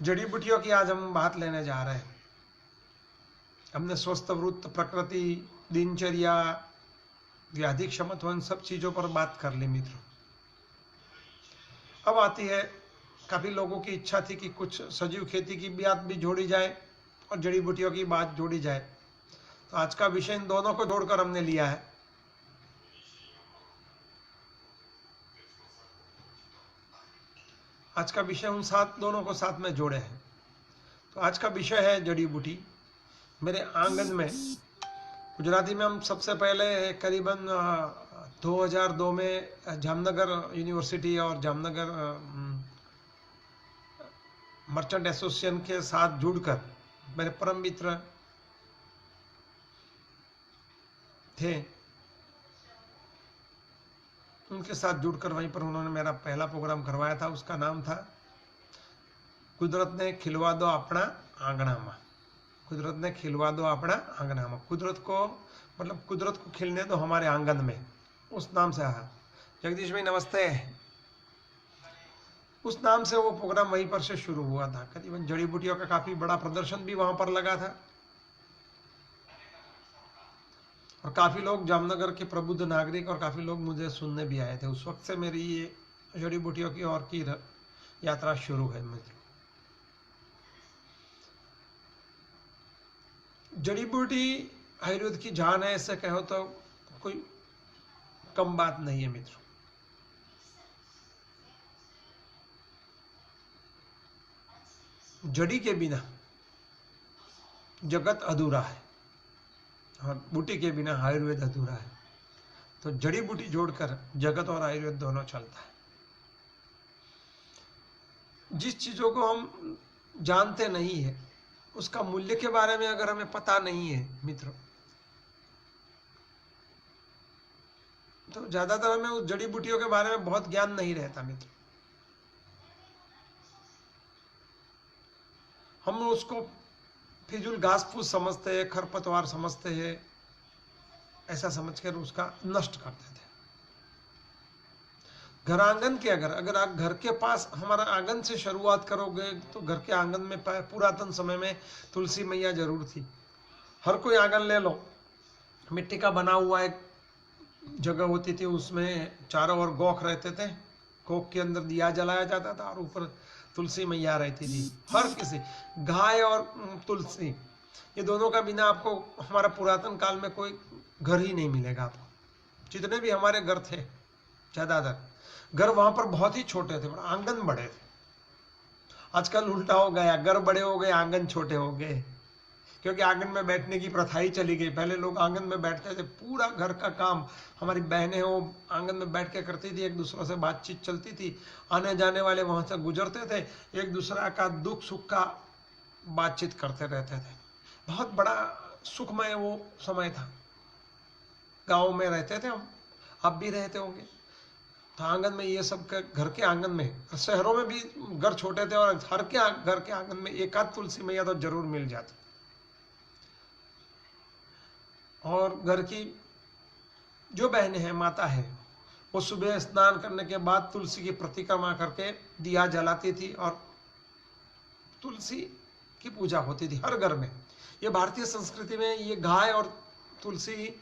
जड़ी बूटियों की आज हम बात लेने जा रहे हैं। हमने स्वस्थ वृत्त, प्रकृति, दिनचर्या, व्याधि क्षमत्व, इन सब चीजों पर बात कर ली मित्रों। अब आती है, काफी लोगों की इच्छा थी कि कुछ सजीव खेती की बात भी जोड़ी जाए और जड़ी बूटियों की बात जोड़ी जाए। तो आज का विषय इन दोनों को जोड़कर हमने लिया है। आज का विषय उन दोनों को साथ में जोड़े हैं। तो आज का विषय है जड़ी बूटी। मेरे आंगन में, गुजराती में हम सबसे पहले करीबन 2002 में जामनगर यूनिवर्सिटी और जामनगर मर्चेंट एसोसिएशन के साथ जुड़कर, मेरे परम मित्र थे, उनके साथ जुड़कर वहीं पर उन्होंने मेरा पहला प्रोग्राम करवाया था। उसका नाम था कुदरत ने खिलवा दो अपना आंगणामा। कुदरत ने खिलवा दो अपना आंगणामा। कुदरत को, मतलब कुदरत को खिलने दो हमारे आंगन में, उस नाम से आया। जगदीश भाई नमस्ते। उस नाम से वो प्रोग्राम वहीं पर से शुरू हुआ था। करीबन जड़ी बूटियों का काफी बड़ा प्रदर्शन भी वहां पर लगा था और काफी लोग, जामनगर के प्रबुद्ध नागरिक और काफी लोग मुझे सुनने भी आए थे। उस वक्त से मेरी ये जड़ी बूटियों की ओर की यात्रा शुरू है मित्रों। जड़ी बूटी आयुर्वेद की जान है, ऐसे कहो तो कोई कम बात नहीं है मित्रों। जड़ी के बिना जगत अधूरा है और बूटी के बिना आयुर्वेद अधूरा है। तो जड़ी बूटी जोड़कर जगत और आयुर्वेद दोनों चलता है। जिस चीजों को हम जानते नहीं है, उसका मूल्य के बारे में अगर हमें पता नहीं है मित्रों, तो ज्यादातर हमें उस जड़ी बूटियों के बारे में बहुत ज्ञान नहीं रहता मित्र। हम उसको फिजूल घास फूस समझते हैं, खरपतवार समझते हैं, ऐसा समझकर उसका नष्ट करते थे। घर आंगन के, अगर आप घर के पास, हमारा आंगन से शुरुआत करोगे तो घर के आंगन में पुरातन समय में तुलसी मैया जरूर थी। हर कोई आंगन ले लो, मिट्टी का बना हुआ एक जगह होती थी, उसमें चारों ओर गोख रहते थे। गोख के अंदर दिया जलाया जाता था और ऊपर तुलसी मैया रहती थी। हर किसी, गाय और तुलसी, ये दोनों का बिना आपको हमारा पुरातन काल में कोई घर ही नहीं मिलेगा आपको। जितने भी हमारे घर थे, ज्यादातर घर वहां पर बहुत ही छोटे थे, आंगन बड़े थे। आजकल उल्टा हो गया, घर बड़े हो गए, आंगन छोटे हो गए, क्योंकि आंगन में बैठने की प्रथा ही चली गई। पहले लोग आंगन में बैठते थे, पूरा घर का काम हमारी बहनें हो आंगन में बैठ के करती थी, एक दूसरे से बातचीत चलती थी, आने जाने वाले वहां से गुजरते थे, एक दूसरा का दुख सुख का बातचीत करते रहते थे। बहुत बड़ा सुखमय वो समय था। गाँव में रहते थे हम, आप भी रहते होंगे। तो आंगन में ये सब घर के आंगन में, शहरों में भी घर छोटे थे और हर के घर के आंगन में एक आध तुलसी मैया तो जरूर मिल जाती। और घर की जो बहनें हैं, माता है, वो सुबह स्नान करने के बाद तुलसी की परिक्रमा करके दिया जलाती थी और तुलसी की पूजा होती थी हर घर में। ये भारतीय संस्कृति में ये गाय और तुलसी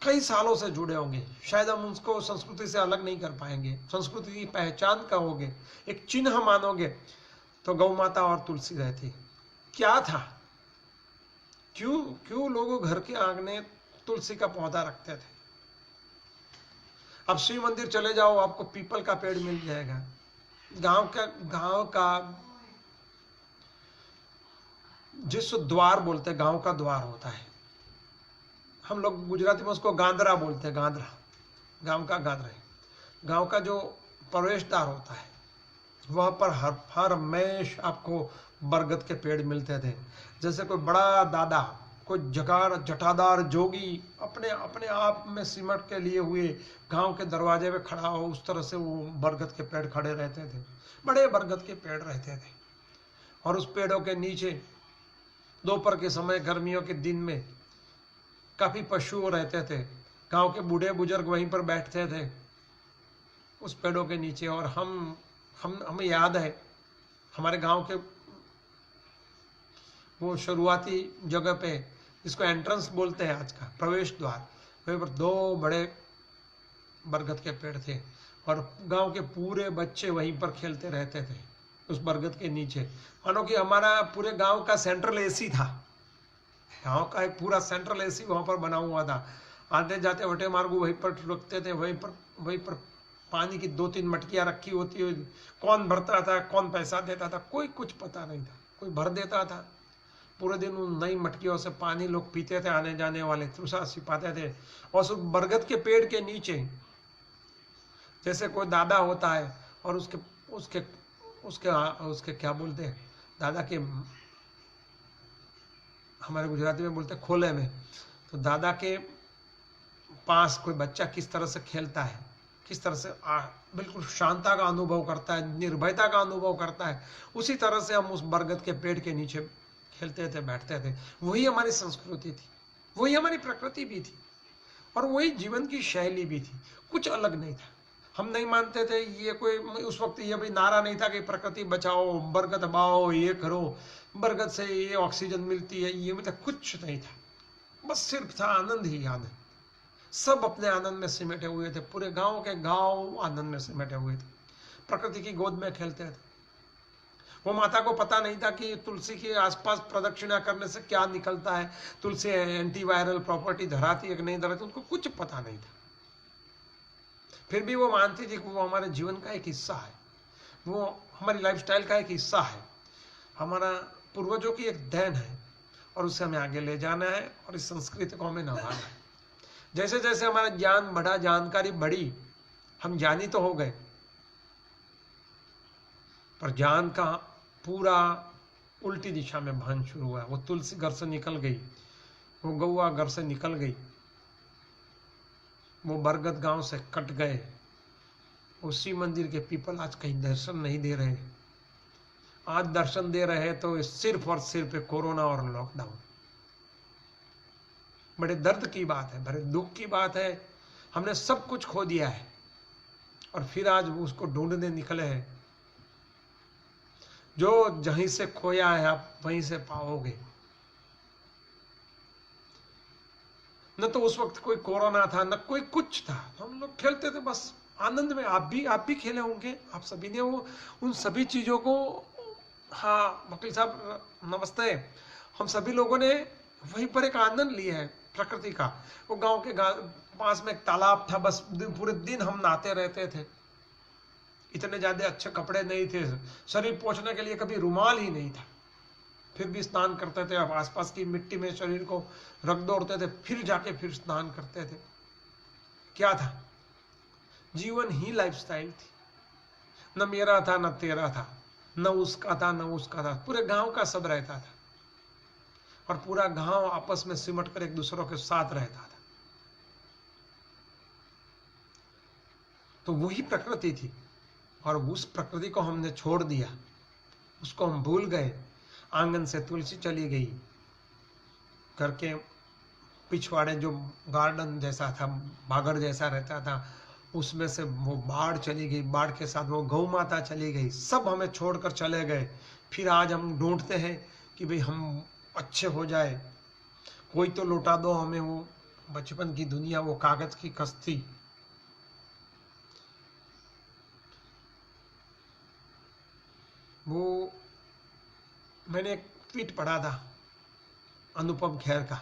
कई सालों से जुड़े होंगे। शायद हम उसको संस्कृति से अलग नहीं कर पाएंगे। संस्कृति की पहचान कहोगे, एक चिन्ह मानोगे तो गौ माता और तुलसी रहती। क्या था, क्यों लोग घर के आंगने तुलसी का पौधा रखते थे? अब शिव मंदिर चले जाओ, आपको पीपल का पेड़ मिल जाएगा। गांव का जिस द्वार बोलते हैं, गांव का द्वार होता है, हम लोग गुजराती में उसको गांदरा बोलते हैं। गांदरा, गांव का गांदरा है। गांव का जो प्रवेश द्वार होता है, वहां पर हर हमेश आपको बरगद के पेड़ मिलते थे। जैसे कोई बड़ा दादा, कोई जटादार जोगी अपने अपने आप में सिमट के लिए हुए गांव के दरवाजे पे खड़ा हो, उस तरह से वो बरगद के पेड़ खड़े रहते थे। बड़े बरगद के पेड़ रहते थे और उस पेड़ों के नीचे दोपहर के समय, गर्मियों के दिन में काफी पशु रहते थे। गांव के बूढ़े बुजुर्ग वहीं पर बैठते थे उस पेड़ों के नीचे। और हमें याद है, हमारे गांव के वो शुरुआती जगह पे, जिसको एंट्रेंस बोलते हैं आज का, प्रवेश द्वार, वहीं पर 2 बड़े बरगद के पेड़ थे और गांव के पूरे बच्चे वहीं पर खेलते रहते थे उस बरगद के नीचे। मानो कि हमारा पूरे गांव का सेंट्रल एसी था, गांव का एक पूरा सेंट्रल एसी वहां पर बना हुआ था। आते जाते वटे मार्गू वहीं पर रुकते थे, वहीं पर पानी की 2-3 मटकियां रखी होती हुई, कौन भरता था, कौन पैसा देता था, कोई कुछ पता नहीं था, कोई भर देता था। पूरे दिन उन नई मटकियों से पानी लोग पीते थे, आने जाने वाले तृषा छिपाते थे। और उस बरगद के पेड़ के नीचे जैसे कोई दादा होता है और उसके उसके उसके उसके क्या बोलते हैं, दादा के हमारे गुजराती में बोलते हैं खोले में, तो दादा के पास कोई बच्चा किस तरह से खेलता है, किस तरह से बिल्कुल शांता का अनुभव करता है, निर्भयता का अनुभव करता है, उसी तरह से हम उस बरगद के पेड़ के नीचे खेलते थे, बैठते थे। वही हमारी संस्कृति थी, वही हमारी प्रकृति भी थी और वही जीवन की शैली भी थी, कुछ अलग नहीं था। हम नहीं मानते थे ये कोई, उस वक्त ये भी नारा नहीं था कि प्रकृति बचाओ, बरगद बाओ, ये करो, बरगद से ये ऑक्सीजन मिलती है, ये मतलब कुछ नहीं था। बस सिर्फ था आनंद ही आनंद। सब अपने आनंद में सिमटे हुए थे, पूरे गांव के गांव आनंद में सिमटे हुए थे, प्रकृति की गोद में खेलते थे। वो माता को पता नहीं था कि तुलसी के आसपास प्रदक्षिणा करने से क्या निकलता है, तुलसी एंटीवायरल प्रॉपर्टी धराती है कि नहीं धराती, उनको कुछ पता नहीं था। फिर भी वो मानती थी कि वो हमारे जीवन का एक हिस्सा है, वो हमारी लाइफस्टाइल का एक हिस्सा है, हमारा पूर्वजों की एक देन है और उसे हमें आगे ले जाना है और इस संस्कृति को हमें निभाना है। जैसे जैसे हमारा ज्ञान बढ़ा, जानकारी बढ़ी, हम ज्ञानी तो हो गए, पर ज्ञान का पूरा उल्टी दिशा में बहन शुरू हुआ। वो तुलसी घर से निकल गई, वो गौआ घर से निकल गई, वो बरगद गांव से कट गए, वो शिव मंदिर के पीपल आज कहीं दर्शन नहीं दे रहे। आज दर्शन दे रहे हैं तो सिर्फ और सिर्फ कोरोना और लॉकडाउन। बड़े दर्द की बात है, बड़े दुख की बात है। हमने सब कुछ खो दिया है और फिर आज उसको ढूंढने निकले हैं। जो जहीं से खोया है आप वहीं से पाओगे। न तो उस वक्त कोई कोरोना था, न कोई कुछ था, हम लोग खेलते थे बस आनंद में। आप भी खेले होंगे, आप सभी ने वो उन सभी चीजों को, हाँ वकील साहब नमस्ते, हम सभी लोगों ने वहीं पर एक आनंद लिया है प्रकृति का। वो गांव के पास में एक तालाब था, बस पूरे दिन हम नहाते रहते थे। इतने ज्यादा अच्छे कपड़े नहीं थे, शरीर पोंछने के लिए कभी रुमाल ही नहीं था, फिर भी स्नान करते थे। अब आसपास की मिट्टी में शरीर को रख दौड़ते थे, फिर जाके फिर स्नान करते थे। क्या था? जीवन ही लाइफस्टाइल थी। न मेरा था न तेरा था, न उसका था न उसका था, पूरे गांव का सब रहता था और पूरा गांव आपस में सिमट कर एक दूसरों के साथ रहता था। तो वही प्रकृति थी और उस प्रकृति को हमने छोड़ दिया, उसको हम भूल गए। आंगन से तुलसी चली गई, घर के पिछवाड़े जो गार्डन जैसा था, बागड़ जैसा रहता था, उसमें से वो बाढ़ चली गई, बाढ़ के साथ वो गौ माता चली गई, सब हमें छोड़कर चले गए। फिर आज हम ढूंढते हैं कि भाई हम अच्छे हो जाए, कोई तो लौटा दो हमें वो बचपन की दुनिया, वो कागज की कश्ती। वो मैंने एक ट्वीट पढ़ा था अनुपम खेर का,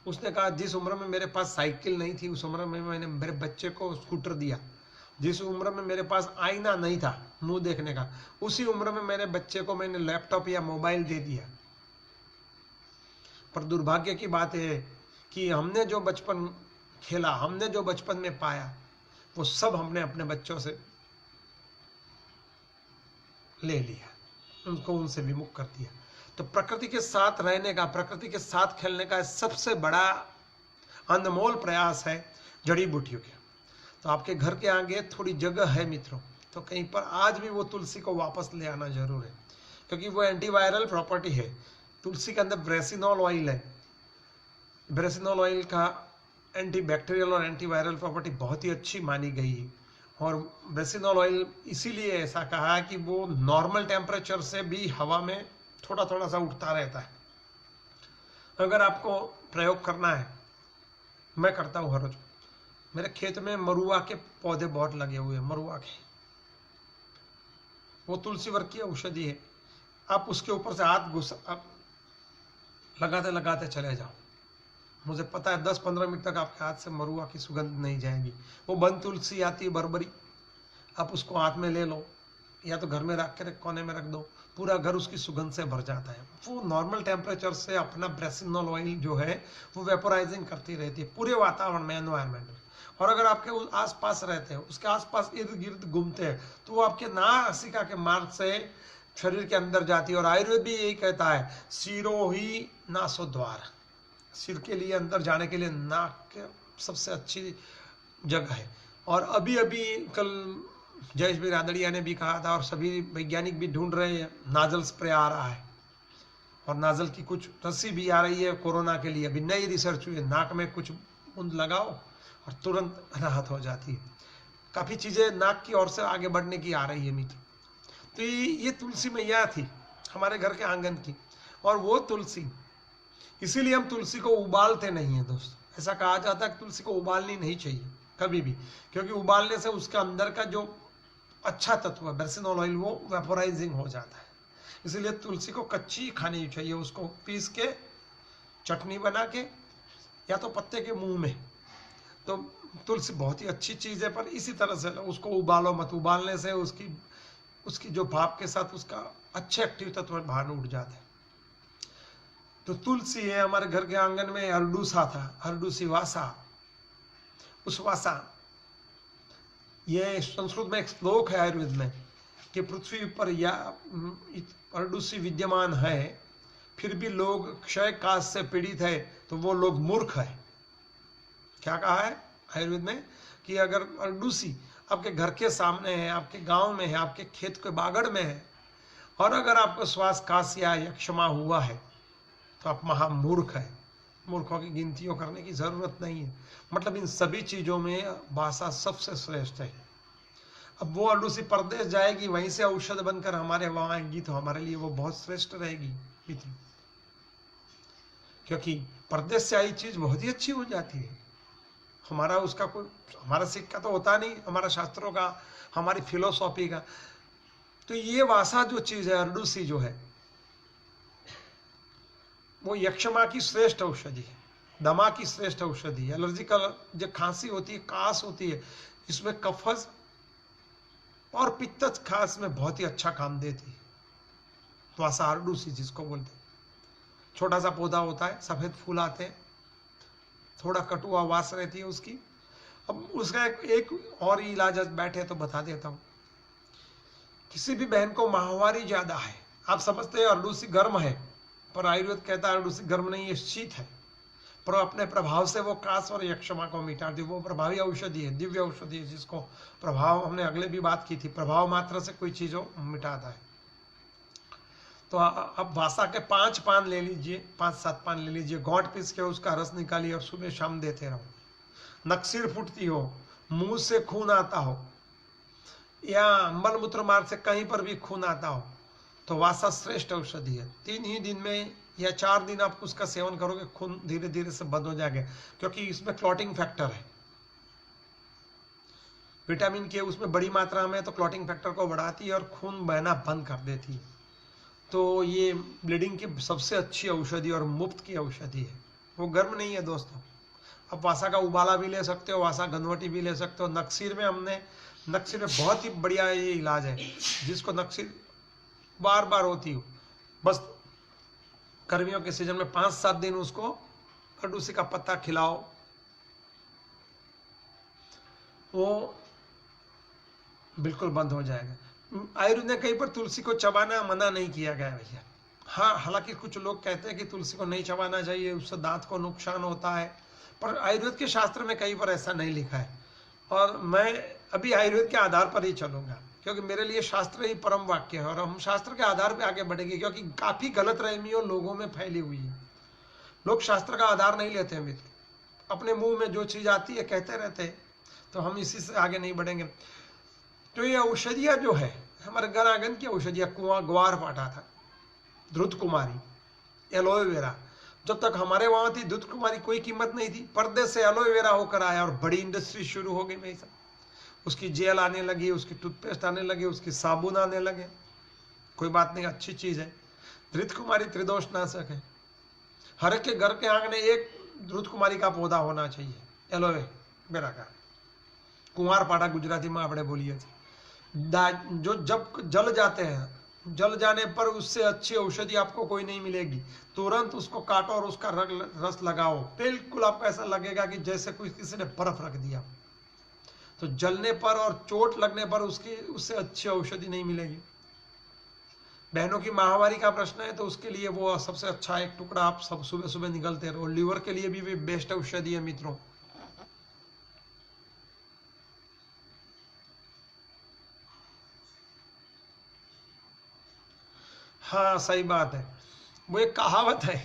उसने कहा जिस उम्र में मेरे पास साइकिल नहीं थी उस उम्र में मैंने मेरे बच्चे को स्कूटर दिया, जिस उम्र में मेरे पास आईना नहीं था मुंह देखने का, उसी उम्र में मेरे बच्चे को मैंने लैपटॉप या मोबाइल दे दिया। पर दुर्भाग्य की बात है कि हमने जो बचपन खेला, हमने जो बचपन में पाया, वो सब हमने अपने बच्चों से ले लिया, उनको उनसे विमुख कर दिया। तो प्रकृति के साथ रहने का, प्रकृति के साथ खेलने का सबसे बड़ा अनमोल प्रयास है जड़ी बूटियों के। तो आपके घर के आगे थोड़ी जगह है मित्रों, तो कहीं पर आज भी वो तुलसी को वापस ले आना जरूर है, क्योंकि वो एंटीवायरल प्रॉपर्टी है। तुलसी के अंदर ब्रेसिनोल ऑयल है, ब्रेसिनोल ऑयल का एंटीबैक्टीरियल और एंटीवायरल प्रॉपर्टी बहुत ही अच्छी मानी गई है। और ब्रेसिनोल ऑयल इसीलिए ऐसा कहा है कि वो नॉर्मल टेम्परेचर से भी हवा में थोड़ा थोड़ा सा उठता रहता है। अगर आपको प्रयोग करना है, मैं करता हूँ हर रोज। मेरे खेत में मरुआ के पौधे बहुत लगे हुए हैं, मरुआ के, वो तुलसी वर्ग की औषधि है। आप उसके ऊपर से हाथ आप लगाते लगाते चले जाओ, मुझे पता है 10-15 मिनट तक आपके हाथ से मरुआ की सुगंध नहीं जाएगी। वो बंद तुलसी आती है बरबरी, आप उसको हाथ में ले लो या तो घर में रख के कोने में रख दो, पूरा घर उसकी सुगंध से भर जाता है। वो नॉर्मल टेम्परेचर से अपना ब्रेसिनोल ऑयल जो है वो वेपोराइजिंग करती रहती है पूरे वातावरण में, एनवायरमेंट में। और अगर आपके आसपास रहते हैं, उसके आसपास इर्द गिर्द घूमते हैं, तो वो आपके नासिका के मार्ग से शरीर के अंदर जाती है। और आयुर्वेद भी यही कहता है, सिरो ही नासो द्वार, सिर के लिए अंदर जाने के लिए नाक सबसे अच्छी जगह है। और अभी अभी कल जयेश भी रादड़िया ने भी कहा था, और सभी वैज्ञानिक भी ढूंढ रहे हैं, नाजल स्प्रे आ रहा है और नाजल की कुछ रस्सी भी आ रही है कोरोना के लिए, अभी नई रिसर्च हुई है। नाक में कुछ बूंद लगाओ और तुरंत राहत हो जाती है। काफ़ी चीज़ें नाक की ओर से आगे बढ़ने की आ रही है मित्र। तो ये तुलसी मैया थी हमारे घर के आंगन की, और वो तुलसी, इसीलिए हम तुलसी को उबालते नहीं है दोस्तों। ऐसा कहा जाता है कि तुलसी को उबालनी नहीं चाहिए कभी भी, क्योंकि उबालने से उसके अंदर का जो अच्छा तत्व है बेरसिनोल ऑयल वो वेपोराइजिंग हो जाता है। इसीलिए तुलसी को कच्ची खानी चाहिए, उसको पीस के चटनी बना के या तो पत्ते के मुंह में। तो तुलसी बहुत ही अच्छी चीज़ है, पर इसी तरह से उसको उबालो मत, उबालने से उसकी जो भाप के साथ उसका अच्छे एक्टिव तत्व बाहर उठ जाते हैं। तो तुलसी है हमारे घर के आंगन में। अरडूसा था, अरडूसी वासा, उस वासा, ये संस्कृत में एक श्लोक है आयुर्वेद में कि पृथ्वी पर या अरडूसी विद्यमान है, फिर भी लोग क्षय काश से पीड़ित है, तो वो लोग मूर्ख है। क्या कहा है आयुर्वेद में कि अगर अरडूसी आपके घर के सामने है, आपके गांव में है, आपके खेत के बागड़ में है, और अगर आपको श्वास काश या यक्षमा हुआ है, तो आप महामूर्ख है। मूर्खों की गिनतियों करने की जरूरत नहीं है। मतलब इन सभी चीजों में भाषा सबसे श्रेष्ठ है। अब वो अरडूसी परदेश जाएगी, वहीं से औषध बनकर हमारे वहां आएगी, तो हमारे लिए वो बहुत श्रेष्ठ रहेगी मित्र, क्योंकि परदेश से आई चीज बहुत ही अच्छी हो जाती है। हमारा उसका कोई, हमारा सिक्का तो होता नहीं, हमारा शास्त्रों का, हमारी फिलोसॉफी का। तो ये वासा जो चीज है, अरडूसी जो है, वो यक्षमा की श्रेष्ठ औषधि है, दमा की श्रेष्ठ औषधि है। एलर्जिकल जो खांसी होती है, कास होती है, इसमें कफज और पित्त खास में बहुत ही अच्छा काम देती है। वासा अरडूसी जिसको बोलते हैं, छोटा सा पौधा होता है, सफेद फूल आते हैं, थोड़ा कटुआ वास रहती है उसकी। अब उसका एक और इलाज बैठे तो बता देता हूँ। किसी भी बहन को माहवारी ज्यादा है, आप समझते हैं अरडूसी गर्म है, पर आयुर्वेद कहता है अरडूसी गर्म नहीं है, शीत है, पर अपने प्रभाव से वो कास और यक्षमा को मिटाती है। वो प्रभावी औषधि है, दिव्य औषधि है, जिसको प्रभाव, हमने अगले भी बात की थी, प्रभाव मात्र से कोई चीज मिटाता है। तो अब वासा के 5 पान ले लीजिए, 5-7 पान ले लीजिए, गौट पीस के उसका रस निकालिए और सुबह शाम देते रहो। नक्सीर फूटती हो, मुंह से खून आता हो, या मल मूत्र मार्ग से कहीं पर भी खून आता हो, तो वासा श्रेष्ठ औषधि है। 3 ही दिन में या 4 दिन आप उसका सेवन करोगे, खून धीरे धीरे से बंद हो जाएगा, क्योंकि इसमें क्लॉटिंग फैक्टर है। विटामिन के उसमें बड़ी मात्रा में, तो क्लॉटिंग फैक्टर को बढ़ाती है और खून बहना बंद कर देती है। तो ये ब्लीडिंग की सबसे अच्छी औषधि और मुफ्त की औषधि है। वो गर्म नहीं है दोस्तों। आप वासा का उबाला भी ले सकते हो, वासा गनवटी भी ले सकते हो। नक्सीर में नक्सीर में बहुत ही बढ़िया ये इलाज है, जिसको नक्सीर बार बार होती हो, बस गर्मियों के सीजन में 5-7 दिन उसको अरडूसी का पत्ता खिलाओ, वो बिल्कुल बंद हो जाएगा। आयुर्वेद ने कहीं पर तुलसी को चबाना मना नहीं किया गया भैया। हाँ, हालांकि कुछ लोग कहते हैं कि तुलसी को नहीं चबाना चाहिए, उससे दांत को नुकसान होता है, पर आयुर्वेद के शास्त्र में कहीं पर ऐसा नहीं लिखा है। और मैं अभी आयुर्वेद के आधार पर ही चलूंगा, क्योंकि मेरे लिए शास्त्र ही परम वाक्य है, और हम शास्त्र के आधार पर आगे बढ़ेंगे, क्योंकि काफी गलत रहमियों लोगों में फैली हुई है। लोग शास्त्र का आधार नहीं लेते हैं मित्र, अपने मुंह में जो चीज आती है कहते रहते हैं, तो हम इसी से आगे नहीं बढ़ेंगे। तो ये औषधियाँ जो है, हमारे घर आंगन की औषधियाँ, कुआं ग्वार पाठा था, धृत कुमारी, एलोवेरा। जब तक हमारे वहां थी धृत कुमारी कोई कीमत नहीं थी, पर्दे से एलोवेरा होकर आया और बड़ी इंडस्ट्री शुरू हो गई भाई साहब। उसकी जेल आने लगी, उसकी टूथपेस्ट आने लगे, उसकी साबुन आने लगे। कोई बात नहीं, अच्छी चीज है। धृत कुमारी त्रिदोष नाशक है। हर एक के घर के आंगन में एक धृत कुमारी का पौधा होना चाहिए, एलोवेरा का। कुंवार पाड़ा गुजराती में आपने बोलिए जो जब जल जाते हैं, जल जाने पर उससे अच्छी औषधि आपको कोई नहीं मिलेगी। तुरंत उसको काटो और उसका रस लगाओ, बिल्कुल आपको ऐसा लगेगा कि जैसे कोई किसी ने बर्फ रख दिया। तो जलने पर और चोट लगने पर उससे अच्छी औषधि नहीं मिलेगी। बहनों की माहवारी का प्रश्न है तो उसके लिए वो सबसे अच्छा एक टुकड़ा आप सब सुबह सुबह निकलते रहो। लीवर के लिए भी बेस्ट औषधि है मित्रों। हाँ सही बात है। वो एक कहावत है,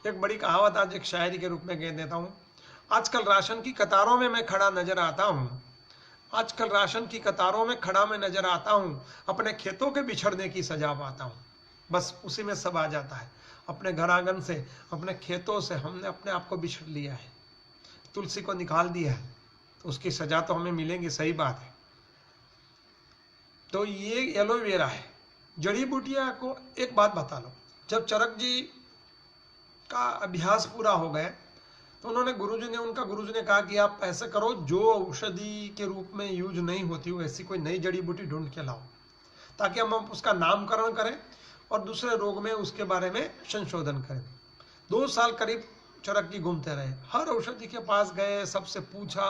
एक बड़ी कहावत आज एक शायरी के रूप में कह देता हूं। आजकल राशन की कतारों में मैं खड़ा नजर आता हूं, आजकल राशन की कतारों में खड़ा मैं नजर आता हूं, अपने खेतों के बिछड़ने की सजा पाता हूं। बस उसी में सब आ जाता है। अपने घर आंगन से, अपने खेतों से हमने अपने आप को बिछड़ लिया है, तुलसी को निकाल दिया है, तो उसकी सजा तो हमें मिलेगी, सही बात है। तो ये एलोवेरा है। जड़ी बूटियां को एक बात बता लो, जब चरक जी का अभ्यास पूरा हो गया तो उन्होंने उनका गुरुजी ने कहा कि आप ऐसे करो, जो औषधि के रूप में यूज नहीं होती हो ऐसी कोई नई जड़ी बूटी ढूंढ के लाओ, ताकि हम उसका नामकरण करें और दूसरे रोग में उसके बारे में संशोधन करें। 2 साल करीब चरक जी घूमते रहे, हर औषधि के पास गए, सबसे पूछा,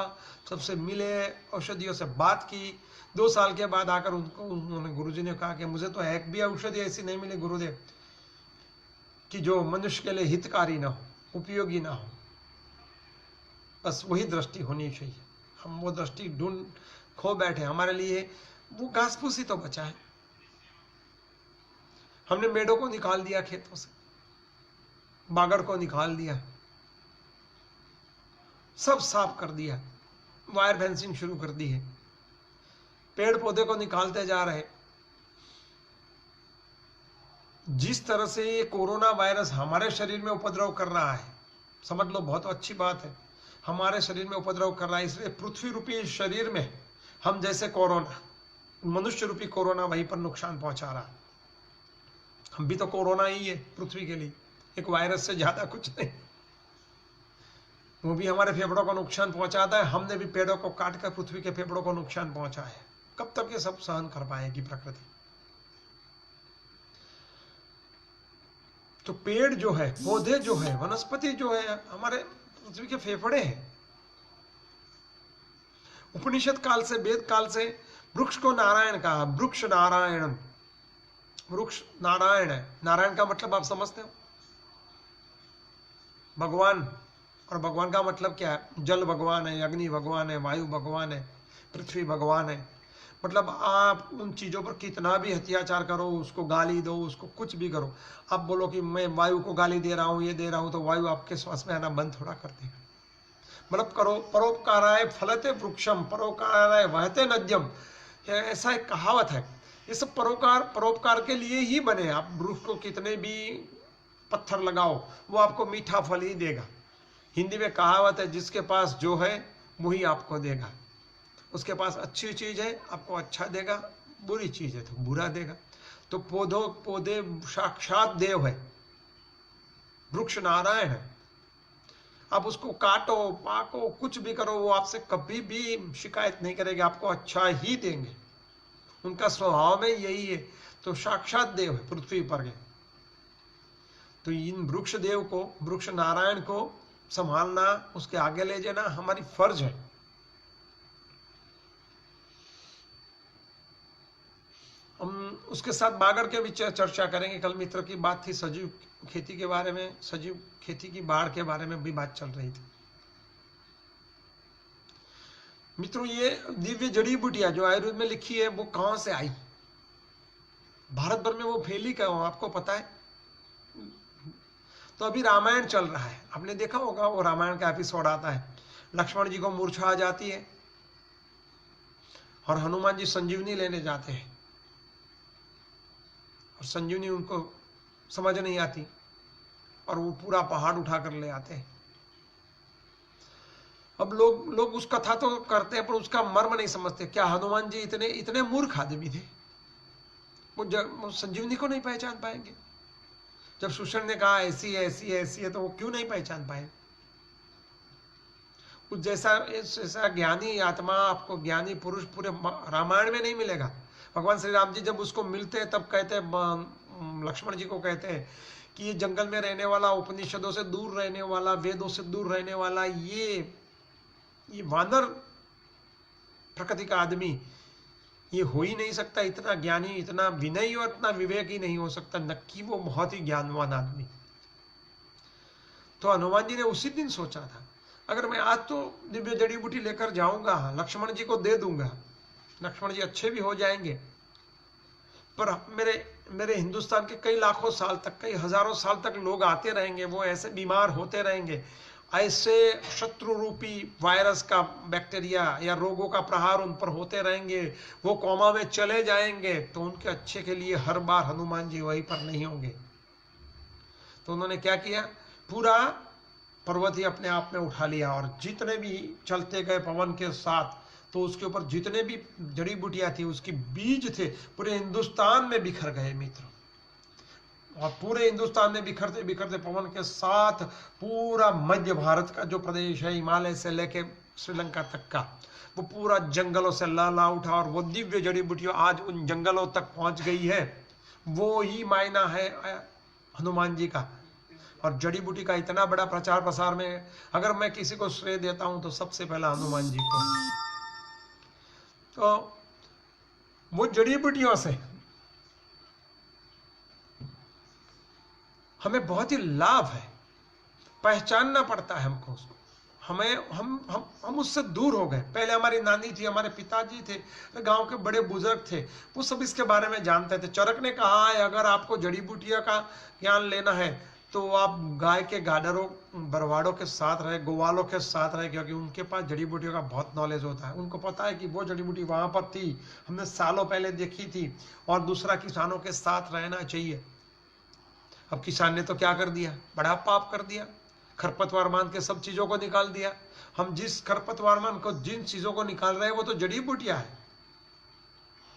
सबसे मिले, औषधियों से बात की। 2 साल के बाद आकर उन्होंने गुरुजी ने कहा कि मुझे तो एक भी औषधि ऐसी नहीं मिली गुरुदेव कि जो मनुष्य के लिए हितकारी ना हो, उपयोगी ना हो। बस वही दृष्टि होनी चाहिए। हम वो दृष्टि ढूंढ खो बैठे। हमारे लिए वो घास फूस ही तो बचा है। हमने मेढों को निकाल दिया खेतों से, बागड़ को निकाल दिया, सब साफ कर दिया, वायर फेंसिंग शुरू कर दी है, पेड़ पौधे को निकालते जा रहे। जिस तरह से ये कोरोना वायरस हमारे शरीर में उपद्रव कर रहा है, समझ लो बहुत अच्छी बात है, हमारे शरीर में उपद्रव कर रहा है। इसलिए पृथ्वी रूपी शरीर में हम जैसे कोरोना, मनुष्य रूपी कोरोना वहीं पर नुकसान पहुंचा रहा है। हम भी तो कोरोना ही है पृथ्वी के लिए, एक वायरस से ज्यादा कुछ नहीं। वो भी हमारे फेफड़ों को नुकसान पहुंचाता है, हमने भी पेड़ों को काट कर पृथ्वी के फेफड़ों को नुकसान पहुंचा है। कब तक ये सब सहन कर पाएगी प्रकृति? तो पेड़ जो है, पौधे जो है, वनस्पति जो है, हमारे पृथ्वी के फेफड़े हैं। उपनिषद काल से, वेद काल से वृक्ष को नारायण कहा, वृक्ष नारायण। वृक्ष नारायण है। नारायण का मतलब आप समझते हो? भगवान। और भगवान का मतलब क्या है? जल भगवान है, अग्नि भगवान है, वायु भगवान है, पृथ्वी भगवान है। मतलब आप उन चीजों पर कितना भी अत्याचार करो, उसको गाली दो, उसको कुछ भी करो, आप बोलो कि मैं वायु को गाली दे रहा हूं, ये दे रहा हूं, तो वायु आपके श्वास में आना बंद थोड़ा कर देगा। मतलब करो, परोपकाराय फलते वृक्षम, परोपकाराय वहते नद्यम, ऐसा एक कहावत है। ये सब परोपकार के लिए ही बने। आप वृक्ष को कितने भी पत्थर लगाओ, वो आपको मीठा फल ही देगा। हिंदी में कहावत है, जिसके पास जो है वही आपको देगा। उसके पास अच्छी चीज है, आपको अच्छा देगा, बुरी चीज है तो बुरा देगा। तो पौधे साक्षात देव है, वृक्ष नारायण है। आप उसको काटो, पाको, कुछ भी करो, वो आपसे कभी भी शिकायत नहीं करेंगे, आपको अच्छा ही देंगे। उनका स्वभाव में यही है। तो साक्षात देव है पृथ्वी पर के। तो इन वृक्ष देव को, वृक्ष नारायण को संभालना, उसके आगे ले जाना हमारी फर्ज है। हम उसके साथ बागड़ के भी चर्चा करेंगे। कल मित्र की बात थी सजीव खेती के बारे में, सजीव खेती की बाढ़ के बारे में भी बात चल रही थी। मित्रों, ये दिव्य जड़ी बूटियां जो आयुर्वेद में लिखी है, वो कहां से आई? भारत भर में वो फैली क्यों, आपको पता है? तो अभी रामायण चल रहा है, आपने देखा होगा, वो रामायण का एपिसोड आता है। लक्ष्मण जी को मूर्छा आ जाती है और हनुमान जी संजीवनी लेने जाते हैं, और संजीवनी उनको समझ नहीं आती और वो पूरा पहाड़ उठा कर ले आते हैं। अब लोग उस कथा तो करते हैं पर उसका मर्म नहीं समझते। क्या हनुमान जी इतने इतने मूर्ख आदमी थे? वो संजीवनी को नहीं पहचान पाएंगे? जब सुषण ने कहा ऐसी है ऐसी है ऐसी है तो वो क्यों नहीं पहचान पाए? कुछ जैसा ज्ञानी आत्मा आपको, ज्ञानी पुरुष पूरे रामायण में नहीं मिलेगा। भगवान श्री राम जी जब उसको मिलते हैं तब कहते हैं, लक्ष्मण जी को कहते हैं कि ये जंगल में रहने वाला, उपनिषदों से दूर रहने वाला, वेदों से दूर रहने वाला, ये वानर प्रकृति का आदमी ये हो ही नहीं सकता। इतना ज्ञानी, इतना विनयी और इतना विवेक ही नहीं हो सकता। नक्की वो बहुत ही ज्ञानवान आदमी। तो हनुमान जी ने उसी दिन सोचा था, अगर मैं आज तो दिव्य जड़ी बूटी लेकर जाऊंगा, लक्ष्मण जी को दे दूंगा, लक्ष्मण जी अच्छे भी हो जाएंगे, पर मेरे हिंदुस्तान के कई लाखों साल तक, कई हजारों साल तक लोग आते रहेंगे, वो ऐसे बीमार होते रहेंगे, ऐसे शत्रु रूपी वायरस का, बैक्टीरिया या रोगों का प्रहार उन पर होते रहेंगे, वो कोमा में चले जाएंगे, तो उनके अच्छे के लिए हर बार हनुमान जी वहीं पर नहीं होंगे। तो उन्होंने क्या किया, पूरा पर्वत ही अपने आप में उठा लिया और जितने भी चलते गए पवन के साथ, तो उसके ऊपर जितने भी जड़ी बूटियां थी, उसकी बीज थे, पूरे हिंदुस्तान में बिखर गए मित्र। और पूरे हिंदुस्तान में बिखरते बिखरते पवन के साथ पूरा मध्य भारत का जो प्रदेश है, हिमालय से लेके श्रीलंका तक का, वो पूरा जंगलों से लहला उठा और वो दिव्य जड़ी बूटियां आज उन जंगलों तक पहुंच गई है। वो ही मायना है हनुमान जी का। और जड़ी बूटी का इतना बड़ा प्रचार प्रसार में अगर मैं किसी को श्रेय देता हूं तो सबसे पहला हनुमान जी को। तो वो जड़ी बूटियों से हमें बहुत ही लाभ है, पहचानना पड़ता है हमको उसको। हम उससे दूर हो गए। पहले हमारी नानी थी, हमारे पिताजी थे, गांव के बड़े बुजुर्ग थे, वो सब इसके बारे में जानते थे। चरक ने कहा है, अगर आपको जड़ी बूटियों का ज्ञान लेना है तो आप गाय के गाडरों, बरवाड़ों के साथ रहे, गोवालों के साथ रहे, क्योंकि उनके पास जड़ी बूटियों का बहुत नॉलेज होता है। उनको पता है कि वो जड़ी बूटी वहां पर थी, हमने सालों पहले देखी थी। और दूसरा, किसानों के साथ रहना चाहिए। अब किसान ने तो क्या कर दिया, बड़ा पाप कर दिया, खरपतवार मान के सब चीजों को निकाल दिया। हम जिस खरपतवार मान को, जिन चीजों को निकाल रहे हैं, वो तो जड़ी बूटियां है,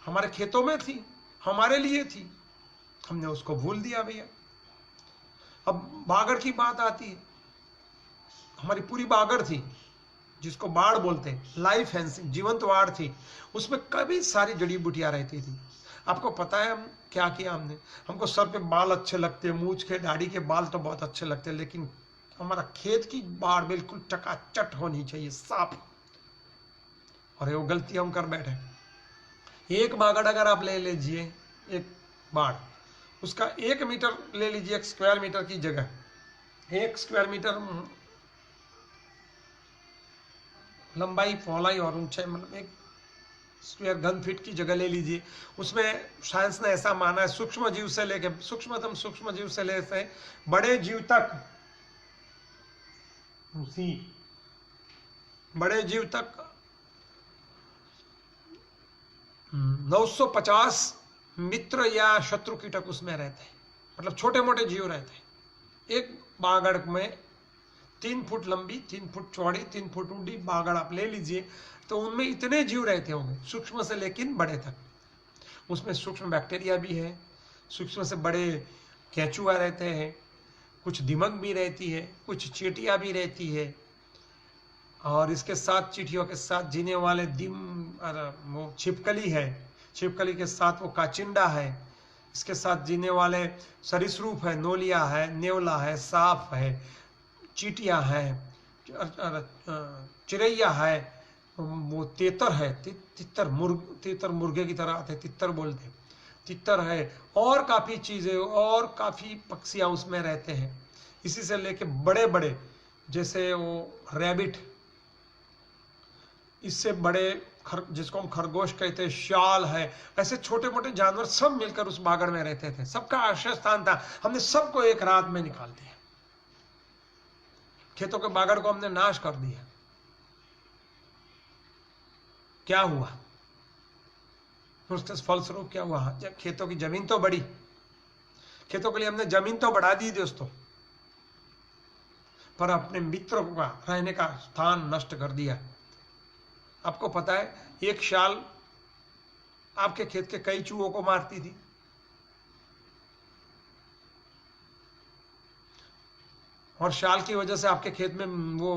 हमारे खेतों में थी, हमारे लिए थी, हमने उसको भूल दिया भैया। अब बागड़ की बात आती है, हमारी पूरी बागड़ थी, जिसको बाढ़ बोलते हैं, लाइफ फेंसिंग, जीवंत बाढ़ थी, उसमें कभी सारी जड़ी बूटियां रहती थी। आपको पता है हम क्या किया हमने? हमको सर पे बाल अच्छे लगते, मूछ के दाढ़ी के बाल तो बहुत अच्छे लगते, लेकिन हमारा खेत की बाढ़ बिल्कुल चकाचट होनी चाहिए, साफ। और वो गलती हम कर बैठे। एक बागड़ अगर आप ले लीजिए, एक बाढ़, उसका 1 मीटर ले लीजिए, 1 स्क्वायर मीटर की जगह, 1 स्क्वायर मीटर लंबाई, पौलाई और ऊंचाई, मतलब 1 स्क्वायर घन फीट की जगह ले लीजिए। उसमें साइंस ने ऐसा माना है, सूक्ष्म जीव से लेके, सूक्ष्मतम सूक्ष्म जीव से लेके बड़े जीव तक, उसी बड़े जीव तक 950 मित्र या शत्रु कीटक उसमें रहते हैं, मतलब छोटे मोटे जीव रहते हैं। एक बागड़ में 3 फुट लंबी, 3 फुट चौड़ी, 3 फुट ऊंडी बागड़ आप ले लीजिए, तो उनमें इतने जीव रहते होंगे, सूक्ष्म से लेकिन बड़े तक। उसमें सूक्ष्म बैक्टीरिया भी है, सूक्ष्म से बड़े केंचुआ रहते हैं, कुछ दीमक भी रहती है, कुछ चींटियां भी रहती है, और इसके साथ चींटियों के साथ जीने वाले वो छिपकली है, छिपकली के साथ वो काचिंडा है, इसके साथ जीने वाले सरीसृप है, नोलिया है, नेवला है, सांप है, चींटियां है, चिड़ैया है, वो तेतर है, तीतर मुर्गे की तरह आते, तितर बोलते, तितर है, और काफी चीजें और काफी पक्षियां उसमें रहते हैं। इसी से लेके बड़े बड़े, जैसे वो रैबिट, इससे बड़े जिसको हम खरगोश कहते हैं, शाल है, ऐसे छोटे मोटे जानवर सब मिलकर उस बागड़ में रहते थे। सबका आश्रय स्थान था। हमने सबको एक रात में निकाल दिया, खेतों के बागड़ को हमने नाश कर दिया। क्या हुआ उसके फलस्वरूप? क्या हुआ? जब खेतों की जमीन तो बढ़ी, खेतों के लिए हमने जमीन तो बढ़ा दी दोस्तों, पर अपने मित्रों का रहने का स्थान नष्ट कर दिया। आपको पता है एक शाल आपके खेत के कई चूहों को मारती थी, और शाल की वजह से आपके खेत में वो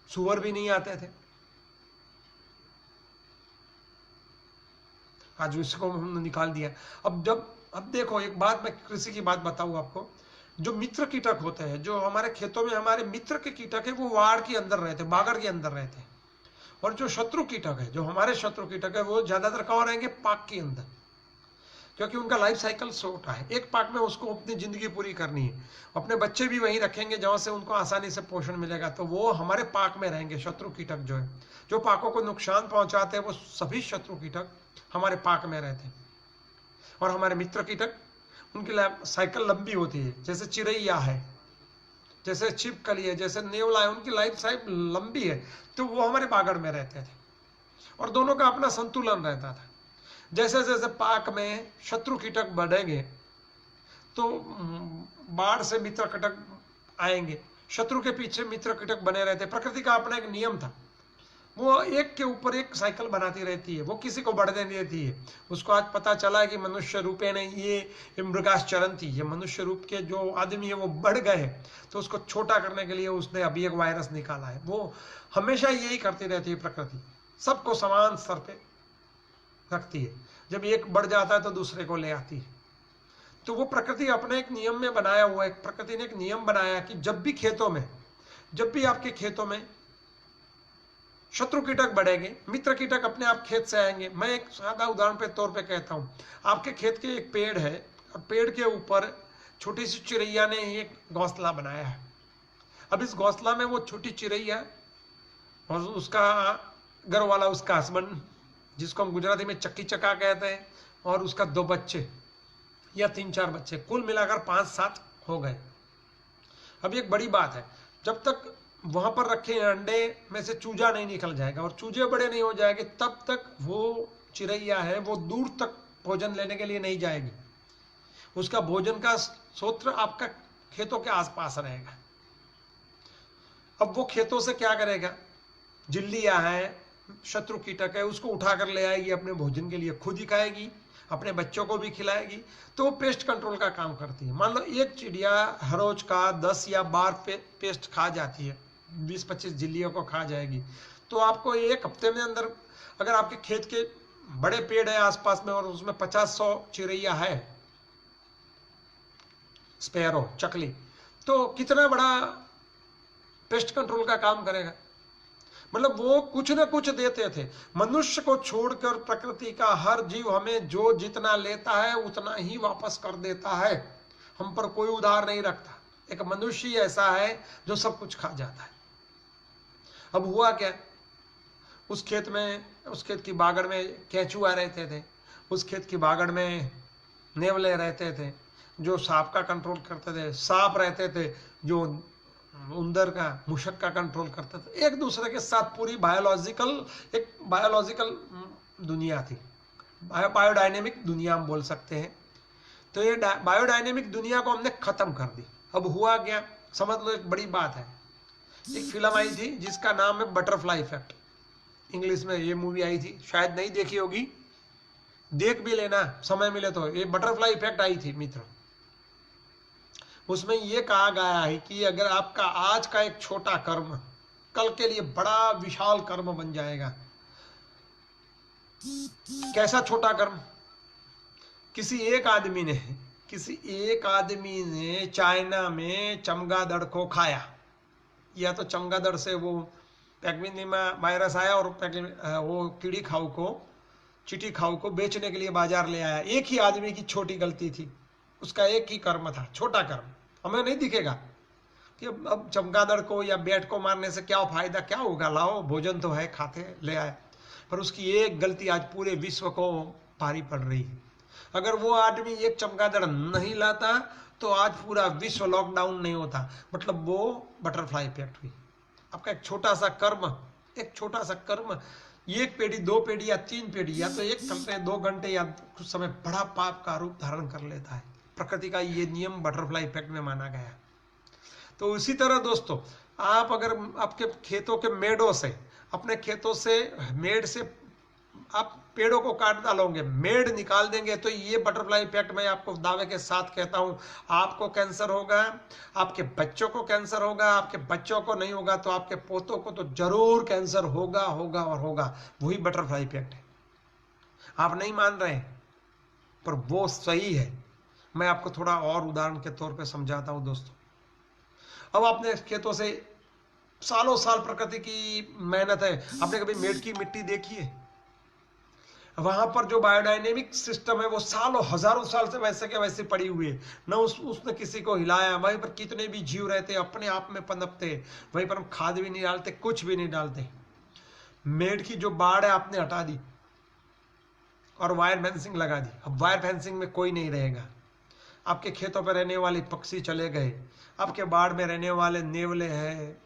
सुअर भी नहीं आते थे। आज उसको हमने निकाल दिया। अब देखो एक बात, मैं कृषि की बात बताऊं आपको, जो मित्र कीटक होते हैं, जो हमारे खेतों में हमारे मित्र के कीटक है, वो वाड़ के अंदर रहते, बागड़ के अंदर रहते हैं। और जो शत्रु कीटक है, जो हमारे शत्रु कीटक है, वो ज्यादातर कहाँ रहेंगे? पाक के अंदर, क्योंकि उनका लाइफ साइकिल छोटा है। एक पाक में उसको अपनी जिंदगी पूरी करनी है, अपने बच्चे भी वहीं रखेंगे जहां से उनको आसानी से पोषण मिलेगा, तो वो हमारे पाक में रहेंगे। शत्रु कीटक जो है, जो पाकों को नुकसान पहुंचाते हैं, वो सभी शत्रु कीटक हमारे पाक में रहते हैं। और हमारे मित्र कीटक, उनकी साइकिल लंबी होती है, जैसे चिड़ैया है, जैसे छिपकली है, जैसे नेवला है, उनकी लाइफ साइकिल लंबी है, तो वो हमारे बागड़ में रहते थे और दोनों का अपना संतुलन रहता था। जैसे जैसे पाक में शत्रु कीटक बढ़ेंगे तो बाढ़ से मित्र कीटक आएंगे, शत्रु के पीछे मित्र कीटक बने रहते। प्रकृति का अपना एक नियम था, वो एक के ऊपर एक साइकिल बनाती रहती है, वो किसी को बढ़ने नहीं देती है। उसको आज पता चला है कि मनुष्य रूपे ने ये मृगाश्चरण थी, ये मनुष्य रूप के जो आदमी है वो बढ़ गए, तो उसको छोटा करने के लिए उसने अभी एक वायरस निकाला है। वो हमेशा यही करती रहती है प्रकृति, सबको समान स्तर पे रखती है। जब एक बढ़ जाता है तो दूसरे को ले आती है। तो वो प्रकृति अपने एक नियम में बनाया हुआ है। प्रकृति ने एक नियम बनाया कि जब भी खेतों में, जब भी आपके खेतों में शत्रु कीटक बढ़ेंगे, मित्र कीटक अपने आप खेत से आएंगे। मैं एक सादा उदाहरण पे तौर पे कहता हूँ, आपके खेत के एक पेड़ है और पेड़ के ऊपर छोटी सी चिड़ैया ने एक घोंसला बनाया है। अब इस घोंसला में वो छोटी चिड़ैया और उसका घर वाला, उसका हस्बैंड, जिसको हम गुजराती में चक्की चक्का कहते हैं, और उसका 2 बच्चे या 3-4 बच्चे, कुल मिलाकर 5-7 हो गए। अब एक बड़ी बात है, जब तक वहां पर रखे अंडे में से चूजा नहीं निकल जाएगा और चूजे बड़े नहीं हो जाएंगे, तब तक वो चिड़ैया है वो दूर तक भोजन लेने के लिए नहीं जाएगी। उसका भोजन का स्रोत आपका खेतों के आसपास रहेगा। अब वो खेतों से क्या करेगा? जिल्लियां है, शत्रु कीटक है, उसको उठाकर ले आएगी अपने भोजन के लिए, खुद ही खाएगी, अपने बच्चों को भी खिलाएगी। तो वो पेस्ट कंट्रोल का काम करती है। मान लो एक चिड़िया हर रोज का 10 या 12 पेस्ट खा जाती है, 20-25 जिल्लियों को खा जाएगी, तो आपको एक हफ्ते में अंदर, अगर आपके खेत के बड़े पेड़ है आसपास में और उसमें 50-100 चिड़ैया है, स्पैरो, चकली, तो कितना बड़ा पेस्ट कंट्रोल का काम करेगा। मतलब वो कुछ ना कुछ देते थे। मनुष्य को छोड़कर प्रकृति का हर जीव हमें जो जितना लेता है उतना ही वापस कर देता है, हम पर कोई उधार नहीं रखता। एक मनुष्य ही ऐसा है जो सब कुछ खा जाता है। अब हुआ क्या, उस खेत में, उस खेत की बागड़ में केंचुआ रहते थे, उस खेत की बागड़ में नेवले रहते थे जो सांप का कंट्रोल करते थे, सांप रहते थे जो उंदर का, मुशक का कंट्रोल करते थे। एक दूसरे के साथ पूरी एक बायोलॉजिकल दुनिया थी, बायोडायनेमिक दुनिया हम बोल सकते हैं। तो ये बायोडायनेमिक दुनिया को हमने खत्म कर दी। अब हुआ क्या, समझ लो, एक बड़ी बात है। एक फिल्म आई थी जिसका नाम है बटरफ्लाई इफेक्ट, इंग्लिश में ये मूवी आई थी, शायद नहीं देखी होगी, देख भी लेना समय मिले तो। ये बटरफ्लाई इफेक्ट आई थी मित्र। उसमें यह कहा गया है कि अगर आपका आज का एक छोटा कर्म कल के लिए बड़ा विशाल कर्म बन जाएगा। कैसा छोटा कर्म? किसी एक आदमी ने चाइना में चमगादड़ को खाया, या तो चमगादड़ से वो पैगमेनियमा वायरस आया और वो कीड़ी खाऊ को, चींटी खाऊ को बेचने के लिए बाजार ले आया। एक ही आदमी की छोटी गलती थी, उसका एक ही कर्म था, छोटा कर्म। हमें नहीं दिखेगा कि अब चमगादड़ को या बैट को मारने से क्या फायदा, क्या होगा, लाओ भोजन तो है, खाते ले आए। पर उसकी एक गलती आज पूरे विश्व को भारी पड़ रही है। अगर वो आदमी एक चमगादड़ नहीं लाता तो आज पूरा विश्व लॉकडाउन नहीं होता। मतलब वो बटरफ्लाई इफेक्ट हुई। आपका एक छोटा सा कर्म, एक पीढ़ी, 2 पीढ़ी या 3 पीढ़ी, या तो एक घंटे 2 घंटे या कुछ समय बड़ा पाप का रूप धारण कर लेता है। प्रकृति का ये नियम बटरफ्लाई इफेक्ट में माना गया। तो इसी तरह दोस्तों, आप अगर आपके खेतों के मेड़ों से, अपने खेतों से मेड़ से आप पेड़ों को काट डालोगे, मेड़ निकाल देंगे, तो ये बटरफ्लाई इफेक्ट मैं आपको दावे के साथ कहता हूं, आपको कैंसर होगा, आपके बच्चों को कैंसर होगा, आपके बच्चों को नहीं होगा तो आपके पोतों को तो जरूर कैंसर होगा होगा और होगा। वही बटरफ्लाई इफेक्ट है। आप नहीं मान रहे पर वो सही है। मैं आपको थोड़ा और उदाहरण के तौर पे समझाता हूं दोस्तों। अब आपने खेतों से सालों साल प्रकृति की मेहनत है, आपने कभी मेड़ की मिट्टी देखी है? वहां पर जो बायोडायनेमिक सिस्टम है वो सालों हजारों साल से वैसे के वैसे पड़ी हुई है, न उसने किसी को हिलाया। वहीं पर कितने भी जीव रहते अपने आप में पनपते, वहीं पर हम खाद भी नहीं डालते, कुछ भी नहीं डालते। मेड़ की जो बाड़ है आपने हटा दी और वायर फेंसिंग लगा दी। अब वायर फेंसिंग में कोई नहीं रहेगा, आपके खेतों पर रहने वाले पक्षी चले गए, आपके बाड़ में रहने वाले नेवले हैं,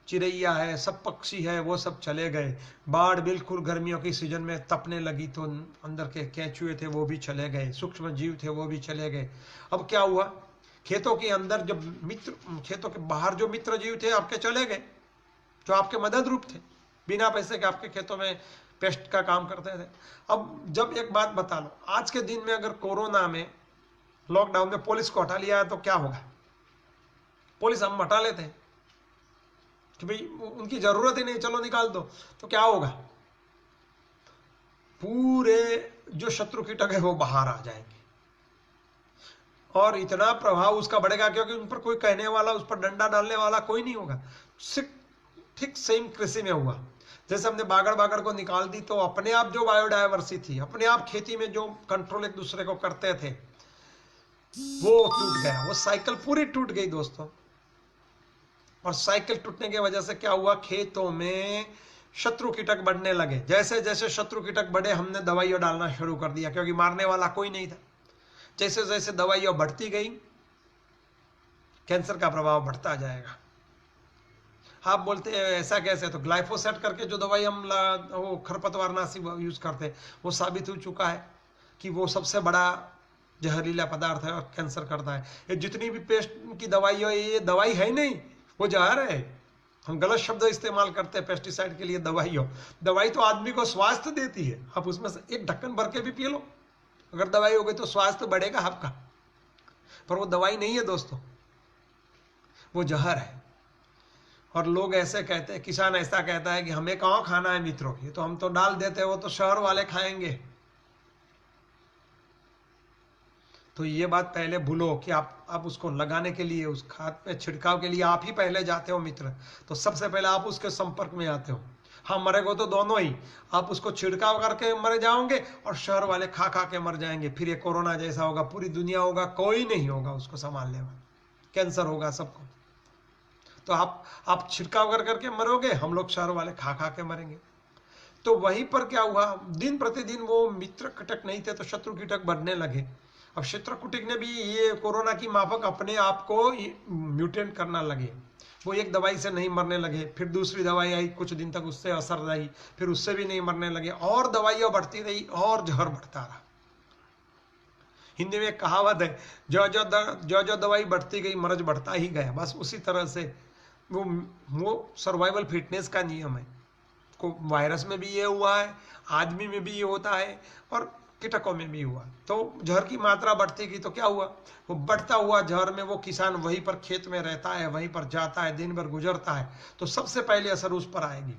चिड़ैया है, सब पक्षी है, वो सब चले गए। बाढ़ बिल्कुल गर्मियों की सीजन में तपने लगी तो अंदर के केंचुए थे वो भी चले गए, सूक्ष्म जीव थे वो भी चले गए। अब क्या हुआ, खेतों के अंदर जब मित्र, खेतों के बाहर जो मित्र जीव थे आपके चले गए, जो आपके मदद रूप थे, बिना पैसे के आपके खेतों में पेस्ट का काम करते थे। अब जब एक बात बता लो, आज के दिन में अगर कोरोना में, लॉकडाउन में पुलिस को हटा लिया है तो क्या होगा? पुलिस हम हटा लेते हैं कि भाई उनकी जरूरत ही नहीं, चलो निकाल दो, तो क्या होगा? पूरे जो शत्रु कीटक है वो बाहर आ जाएंगे और इतना प्रभाव उसका बढ़ेगा क्योंकि उन पर कोई कहने वाला, उस पर डंडा डालने वाला कोई नहीं होगा। ठीक सेम कृषि में हुआ, जैसे हमने बागड़ को निकाल दी तो अपने आप जो बायोडायवर्सिटी थी, अपने आप खेती में जो कंट्रोल एक दूसरे को करते थे वो टूट गया, वो साइकिल पूरी टूट गई दोस्तों। और साइकिल टूटने की वजह से क्या हुआ, खेतों में शत्रु कीटक बढ़ने लगे। जैसे जैसे शत्रु कीटक बढ़े हमने दवाइयां डालना शुरू कर दिया क्योंकि मारने वाला कोई नहीं था। जैसे जैसे दवाइयां बढ़ती गई कैंसर का प्रभाव बढ़ता जाएगा। आप बोलते हैं ऐसा कैसे, तो ग्लाइफोसेट करके जो दवाई हम वो खरपतवारनाशी यूज करते हैं वो साबित हो चुका है कि वो सबसे बड़ा जहरीला पदार्थ है और कैंसर करता है। ये जितनी भी पेस्ट की दवाई है ये दवाई है नहीं, वो जहर है। हम गलत शब्द इस्तेमाल करते हैं पेस्टिसाइड के लिए दवाई हो। दवाई तो आदमी को स्वास्थ्य देती है, आप उसमें से एक ढक्कन भर के भी पी लो, अगर दवाई हो गई तो स्वास्थ्य बढ़ेगा आपका, पर वो दवाई नहीं है दोस्तों, वो जहर है। और लोग ऐसे कहते हैं, किसान ऐसा कहता है कि हमें कहाँ खाना है मित्रों, ये तो हम तो डाल देते हैं, वो तो शहर वाले खाएंगे। तो ये बात पहले भूलो कि आप उसको लगाने के लिए, उस खाद पे छिड़काव के लिए आप ही पहले जाते हो मित्र, तो सबसे पहले आप उसके संपर्क में आते हो। हाँ मरेगो तो दोनों ही, आप उसको छिड़काव करके मर जाओगे और शहर वाले खा खा के मर जाएंगे। फिर ये कोरोना जैसा होगा, पूरी दुनिया होगा, कोई नहीं होगा उसको संभालने वाला, कैंसर होगा सबको। तो आप छिड़काव कर करके मरोगे, हम लोग शहर वाले खा खा के मरेंगे। तो वहीं पर क्या हुआ, दिन प्रतिदिन वो मित्र कीटक नहीं थे तो शत्रु कीटक बढ़ने लगे। अब शत्रु कीटक ने भी ये कोरोना की माफक अपने आप को म्यूटेंट करना लगे। वो एक दवाई से नहीं मरने लगे, फिर दूसरी दवाई आई, कुछ दिन तक उससे असर रही, फिर उससे भी नहीं मरने लगे, और दवाइयां बढ़ती रही और जहर बढ़ता रहा। हिंदी में एक कहावत है, जो दवाई बढ़ती गई मर्ज बढ़ता ही गया। बस उसी तरह से वो सर्वाइवल फिटनेस का नियम है। को वायरस में भी ये हुआ है, आदमी में भी ये होता है और कीटकों में भी हुआ। तो जहर की मात्रा बढ़ती गई तो क्या हुआ, वो बढ़ता हुआ जहर में वो किसान वहीं पर खेत में रहता है, वहीं पर जाता है, दिन भर गुजरता है, तो सबसे पहले असर उस पर आएगी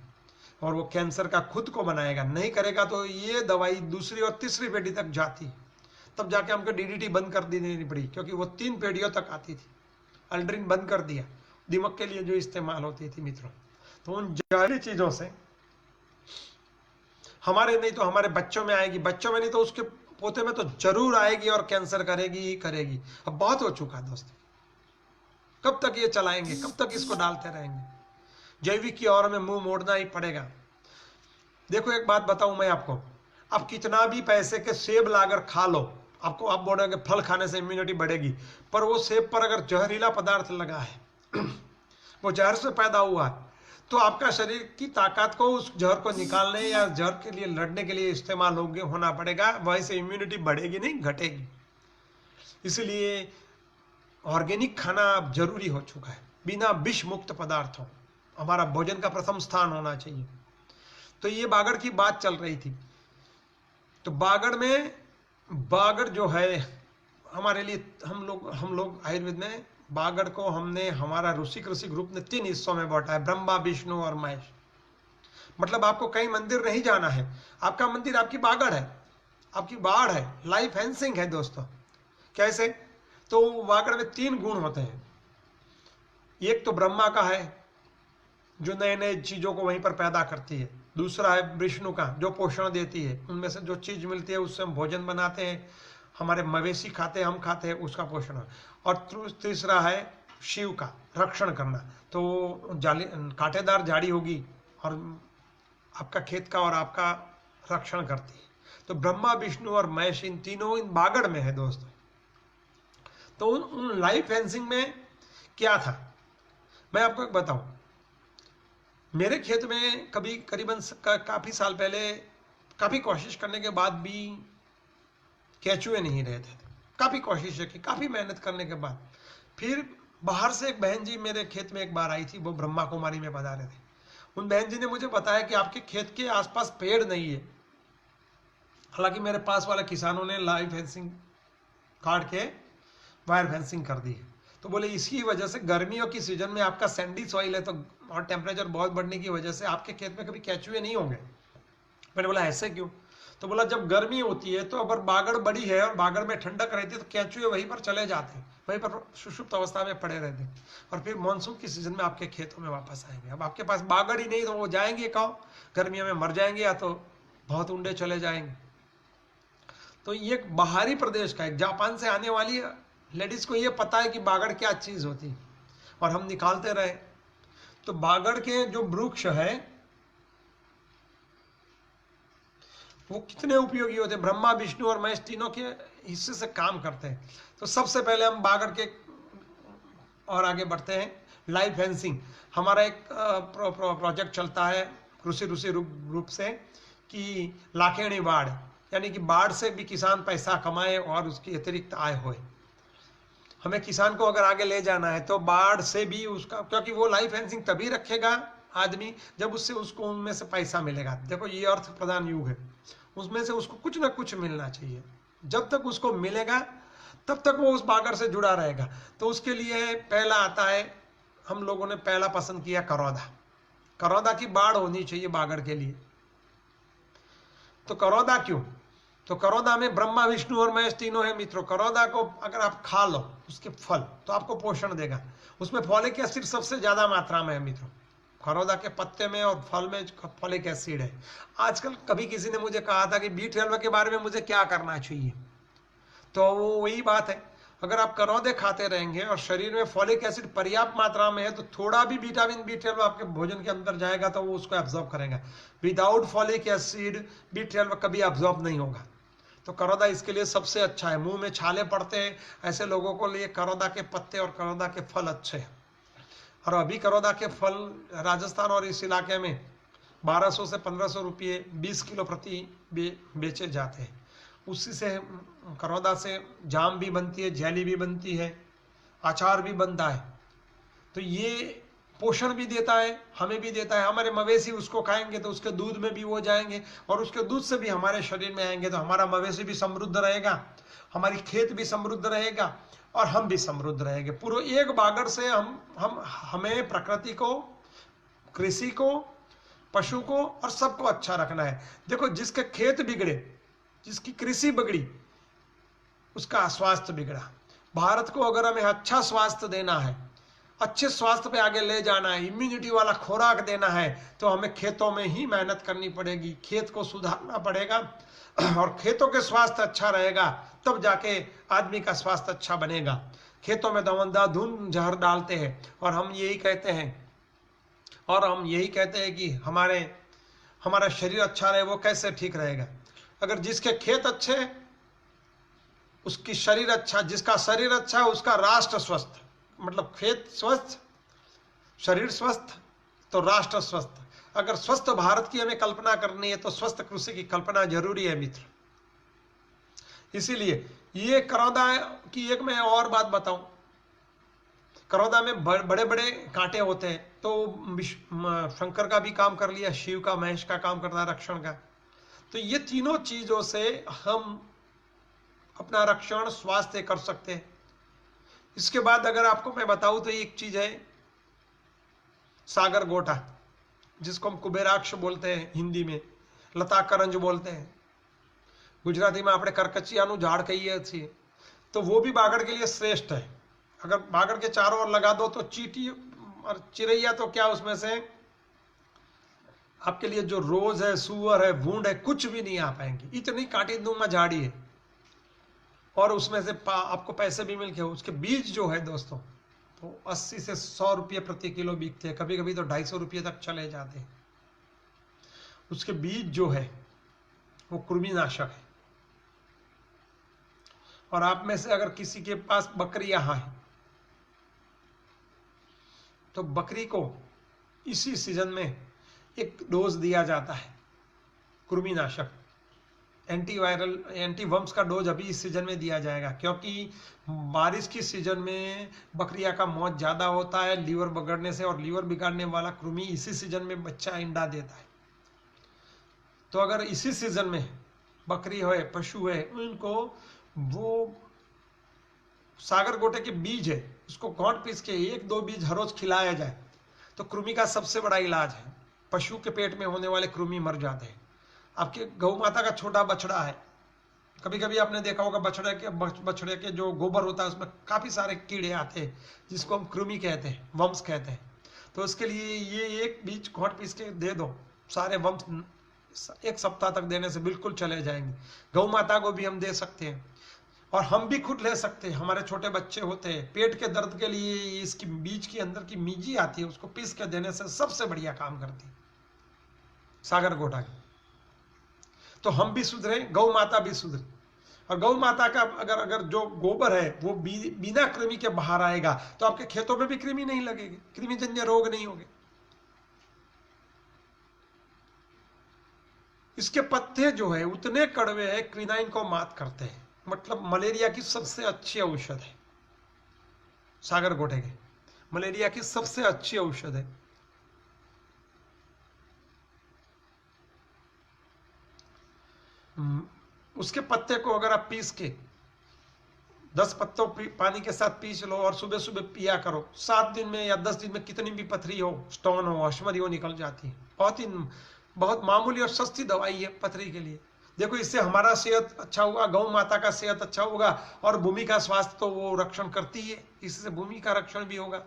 और वो कैंसर का खुद को बनाएगा। नहीं करेगा तो ये दवाई दूसरी और तीसरी पीढ़ी तक जाती, तब जाके हमको डीडीटी बंद कर देनी पड़ी क्योंकि वो 3 पीढ़ियों तक आती थी। अल्ड्रिन बंद कर दिया, दिमक के लिए जो इस्तेमाल होती थी मित्रों। तो उन जहरी चीजों से हमारे नहीं तो हमारे बच्चों में आएगी, बच्चों में नहीं तो उसके पोते में तो जरूर आएगी और कैंसर करेगी ही करेगी। अब बहुत हो चुका है दोस्तों, कब तक ये चलाएंगे, कब तक इसको डालते रहेंगे? जैविक की ओर में मुंह मोड़ना ही पड़ेगा। देखो एक बात बताऊं मैं आपको, आप कितना भी पैसे के सेब लाकर खा लो, आपको आप बोलोगे फल खाने से इम्यूनिटी बढ़ेगी, पर वो सेब पर अगर जहरीला पदार्थ लगा है वो जहर से पैदा हुआ है, तो आपका शरीर की ताकत को उस जहर को निकालने या जहर के लिए लड़ने के लिए इस्तेमाल होना पड़ेगा। वहीं से इम्यूनिटी बढ़ेगी नहीं घटेगी। इसलिए ऑर्गेनिक खाना अब जरूरी हो चुका है, बिना विष मुक्त पदार्थों हमारा भोजन का प्रथम स्थान होना चाहिए। तो ये बागड़ की बात चल रही थी। तो बागड़ जो है हमारे लिए, हम लोग आयुर्वेद में बागड़ को हमने, हमारा ऋषि ग्रुप ने 3 हिस्सों में बांटा है, ब्रह्मा विष्णु और महेश। मतलब आपको कहीं मंदिर नहीं जाना है, आपका मंदिर आपकी बागड़ है, आपकी बाढ़ है, लाइफ हैंसिंग है दोस्तों। कैसे? तो बागड़ में 3 गुण होते हैं। एक तो ब्रह्मा का है जो नए नए चीजों को वहीं पर पैदा करती है। दूसरा है विष्णु का जो पोषण देती है, उनमें से जो चीज मिलती है उससे हम भोजन बनाते हैं, हमारे मवेशी खाते हैं, हम खाते हैं, उसका पोषण। और तीसरा है शिव का रक्षण करना। तो जाली कांटेदार झाड़ी होगी और आपका खेत का और आपका रक्षण करती है। तो ब्रह्मा विष्णु और महेश इन तीनों इन बागड़ में है दोस्तों। तो उन लाइफ फेंसिंग में क्या था मैं आपको एक बताऊं। मेरे खेत में कभी करीबन काफी साल पहले काफी कोशिश करने के बाद भी केचुए नहीं रहते थे। काफी कोशिश की, काफी मेहनत करने के बाद फिर बाहर से एक बहन जी मेरे खेत में एक बार आई थी, वो ब्रह्मा कुमारी में पधारे थे। उन बहन जी ने मुझे बताया कि आपके खेत के आसपास पेड़ नहीं है। हालांकि मेरे पास वाले किसानों ने लाइव फेंसिंग काट के वायर फेंसिंग कर दी है। तो बोले इसकी वजह से गर्मियों की सीजन में आपका सैंडी सॉइल है, तो और टेम्परेचर बहुत बढ़ने की वजह से आपके खेत में कभी केचुए नहीं होंगे। मैंने बोला ऐसे क्यों? तो बोला जब गर्मी होती है तो अगर बागड़ बड़ी है और बागड़ में ठंडक रहती है तो केंचुए वहीं पर चले जाते हैं, वहीं पर सुषुप्त अवस्था में पड़े रहते हैं और फिर मानसून की सीजन में आपके खेतों में वापस आएंगे। अब आपके पास बागड़ ही नहीं तो वो जाएंगे कहाँ? गर्मियों में मर जाएंगे या तो बहुत उंडे चले जाएंगे। तो ये एक बाहरी प्रदेश का, एक जापान से आने वाली लेडीज को ये पता है कि बागड़ क्या चीज होती है और हम निकालते रहे। तो बागड़ के जो वृक्ष है वो कितने उपयोगी होते हैं, ब्रह्मा विष्णु और महेश तीनों के हिस्से से काम करते हैं। तो सबसे पहले हम बागड़ के और आगे बढ़ते हैं। लाइव फेंसिंग हमारा एक प्रोजेक्ट चलता है ऋषि रूप से कि लाखेणी बाढ़, यानी कि बाढ़ से भी किसान पैसा कमाए और उसकी अतिरिक्त आय होए। हमें किसान को अगर आगे ले जाना है तो बाढ़ से भी उसका, क्योंकि वो लाइव फेंसिंग तभी रखेगा आदमी जब उससे उसको उनमें से पैसा मिलेगा। देखो ये अर्थ प्रधान युग है, उसमें से उसको कुछ ना कुछ मिलना चाहिए। जब तक उसको मिलेगा तब तक वो उस बागड़ से जुड़ा रहेगा। तो उसके लिए पहला आता है, हम लोगों ने पहला पसंद किया करौदा। करौदा की बाढ़ होनी चाहिए बागड़ के लिए। तो करौदा क्यों? तो करौदा में ब्रह्मा विष्णु और महेश तीनों है मित्रों। करौदा को अगर आप खा लो उसके फल तो आपको पोषण देगा। उसमें फॉलिक एसिड सबसे ज्यादा मात्रा में है मित्रों। करौदा के पत्ते में और फल में फॉलिक एसिड है। आजकल कभी किसी ने मुझे कहा था कि B12 के बारे में मुझे क्या करना चाहिए, तो वो वही बात है, अगर आप करौदे खाते रहेंगे और शरीर में फॉलिक एसिड पर्याप्त मात्रा में है तो थोड़ा भी विटामिन B12 आपके भोजन के अंदर जाएगा तो वो उसको एब्जॉर्ब करेगा। विदाउट फॉलिक एसिड B12 कभी एब्जॉर्ब नहीं होगा। तो करौदा इसके लिए सबसे अच्छा है। मुंह में छाले पड़ते हैं ऐसे लोगों को लिए करौदा के पत्ते और करौदा के फल अच्छे हैं। और अभी करौदा के फल राजस्थान और इस इलाके में 1200 से 1500 रुपये 20 किलो प्रति बेचे जाते हैं। उसी से करौदा से जाम भी बनती है, जेली भी बनती है, अचार भी बनता है। तो ये पोषण भी देता है, हमें भी देता है। हमारे मवेशी उसको खाएंगे तो उसके दूध में भी वो जाएंगे और उसके दूध से भी हमारे शरीर में आएंगे तो हमारा मवेशी भी समृद्ध रहेगा, हमारी खेत भी समृद्ध रहेगा और हम भी समृद्ध रहेंगे। पूरे एक बागड़ से हमें प्रकृति को, कृषि को, पशु को और सबको अच्छा रखना है। देखो जिसके खेत बिगड़े, जिसकी कृषि बिगड़ी, उसका स्वास्थ्य बिगड़ा। भारत को अगर हमें अच्छा स्वास्थ्य देना है, अच्छे स्वास्थ्य पे आगे ले जाना है, इम्यूनिटी वाला खुराक देना है, तो हमें खेतों में ही मेहनत करनी पड़ेगी, खेत को सुधारना पड़ेगा और खेतों के स्वास्थ्य अच्छा रहेगा तब जाके आदमी का स्वास्थ्य अच्छा बनेगा। खेतों में धुंध जहर डालते हैं और हम यही कहते हैं कि हमारा शरीर अच्छा रहे। वो कैसे ठीक रहेगा? अगर जिसके खेत अच्छे उसकी शरीर अच्छा, जिसका शरीर अच्छा उसका राष्ट्र स्वस्थ। मतलब खेत स्वस्थ, शरीर स्वस्थ तो राष्ट्र स्वस्थ। अगर स्वस्थ भारत की हमें कल्पना करनी है तो स्वस्थ कृषि की कल्पना जरूरी है मित्र। इसीलिए ये करौदा की एक मैं और बात बताऊं, करौदा में बड़े बड़े कांटे होते हैं, तो शंकर का भी काम कर लिया, शिव का, महेश का काम करता है रक्षण का। तो ये तीनों चीजों से हम अपना रक्षण स्वास्थ्य कर सकते हैं। इसके बाद अगर आपको मैं बताऊं तो एक चीज है सागर गोटा, जिसको हम कुबेराक्ष बोलते हैं, हिंदी में लता करंज बोलते हैं, गुजराती में આપણે કરકચિયાનું ઝાડ કહીએ છીએ। तो वो भी बागड़ के लिए श्रेष्ठ है। अगर बागड़ के चारों ओर लगा दो तो चींटी और चिरैया तो क्या उसमें से आपके लिए जो रोज है, सुअर है, भूंड है, कुछ भी नहीं आ पाएंगे, इतनी कांटेनुमा झाड़ी है। और उसमें से आपको पैसे भी मिल गए। उसके बीज जो है दोस्तों तो 80 से 100 रुपये प्रति किलो बिकते हैं, कभी कभी तो 250 रुपये तक चले जाते हैं। उसके बीज जो है वो कृमिनाशक है। और आप में से अगर किसी के पास बकरी यहाँ है तो बकरी को इसी सीजन में एक डोज दिया जाता है कृमिनाशक, एंटीवायरल, एंटीवर्म्स का डोज अभी इस सीजन में दिया जाएगा, क्योंकि बारिश की सीजन में बकरिया का मौत ज्यादा होता है लीवर बिगड़ने से, और लीवर बिगाड़ने वाला कृमि इसी सीजन में बच्चा अंडा देता है। तो अगर इसी सीजन में बकरी है, पशु है, उनको वो सागर गोटे के बीज है उसको घोंट पीस के 1-2 बीज हर रोज खिलाया जाए तो कृमि का सबसे बड़ा इलाज है। पशु के पेट में होने वाले कृमि मर जाते हैं। आपके गौ माता का छोटा बछड़ा है, कभी कभी आपने देखा होगा बछड़े के जो गोबर होता है उसमें काफी सारे कीड़े आते हैं जिसको हम कृमि कहते हैं, वम्स कहते हैं। तो उसके लिए ये एक बीज घोंट पीस के दे दो, सारे वम्स 1 सप्ताह तक देने से बिल्कुल चले जाएंगे। गौ माता को भी हम दे सकते हैं और हम भी खुद ले सकते हैं। हमारे छोटे बच्चे होते हैं, पेट के दर्द के लिए इसकी बीज के अंदर की मीजी आती है, उसको पीस के देने से सबसे बढ़िया काम करती है सागर गोटा की। तो हम भी सुधरे, गौ माता भी सुधरे। और गौ माता का अगर जो गोबर है वो बिना कृमि के बाहर आएगा तो आपके खेतों में भी कृमि नहीं लगेगी, कृमिजन्य रोग नहीं होंगे। इसके पत्ते जो है उतने कड़वे हैं, क्विनाइन को मात करते हैं। मतलब मलेरिया की सबसे अच्छी औषध है सागर गोटे के, मलेरिया की सबसे अच्छी औषध है। उसके पत्ते को अगर आप पीस के 10 पत्तों पानी के साथ पीस लो और सुबह सुबह पिया करो, 7 दिन में या 10 दिन में कितनी भी पथरी हो, स्टोन हो, अश्मरी हो, निकल जाती है। बहुत मामूली और सस्ती दवाई है पथरी के लिए। देखो इससे हमारा सेहत अच्छा होगा, गौ माता का सेहत अच्छा होगा और भूमि का स्वास्थ्य तो वो रक्षण करती है, इससे भूमि का रक्षण भी होगा।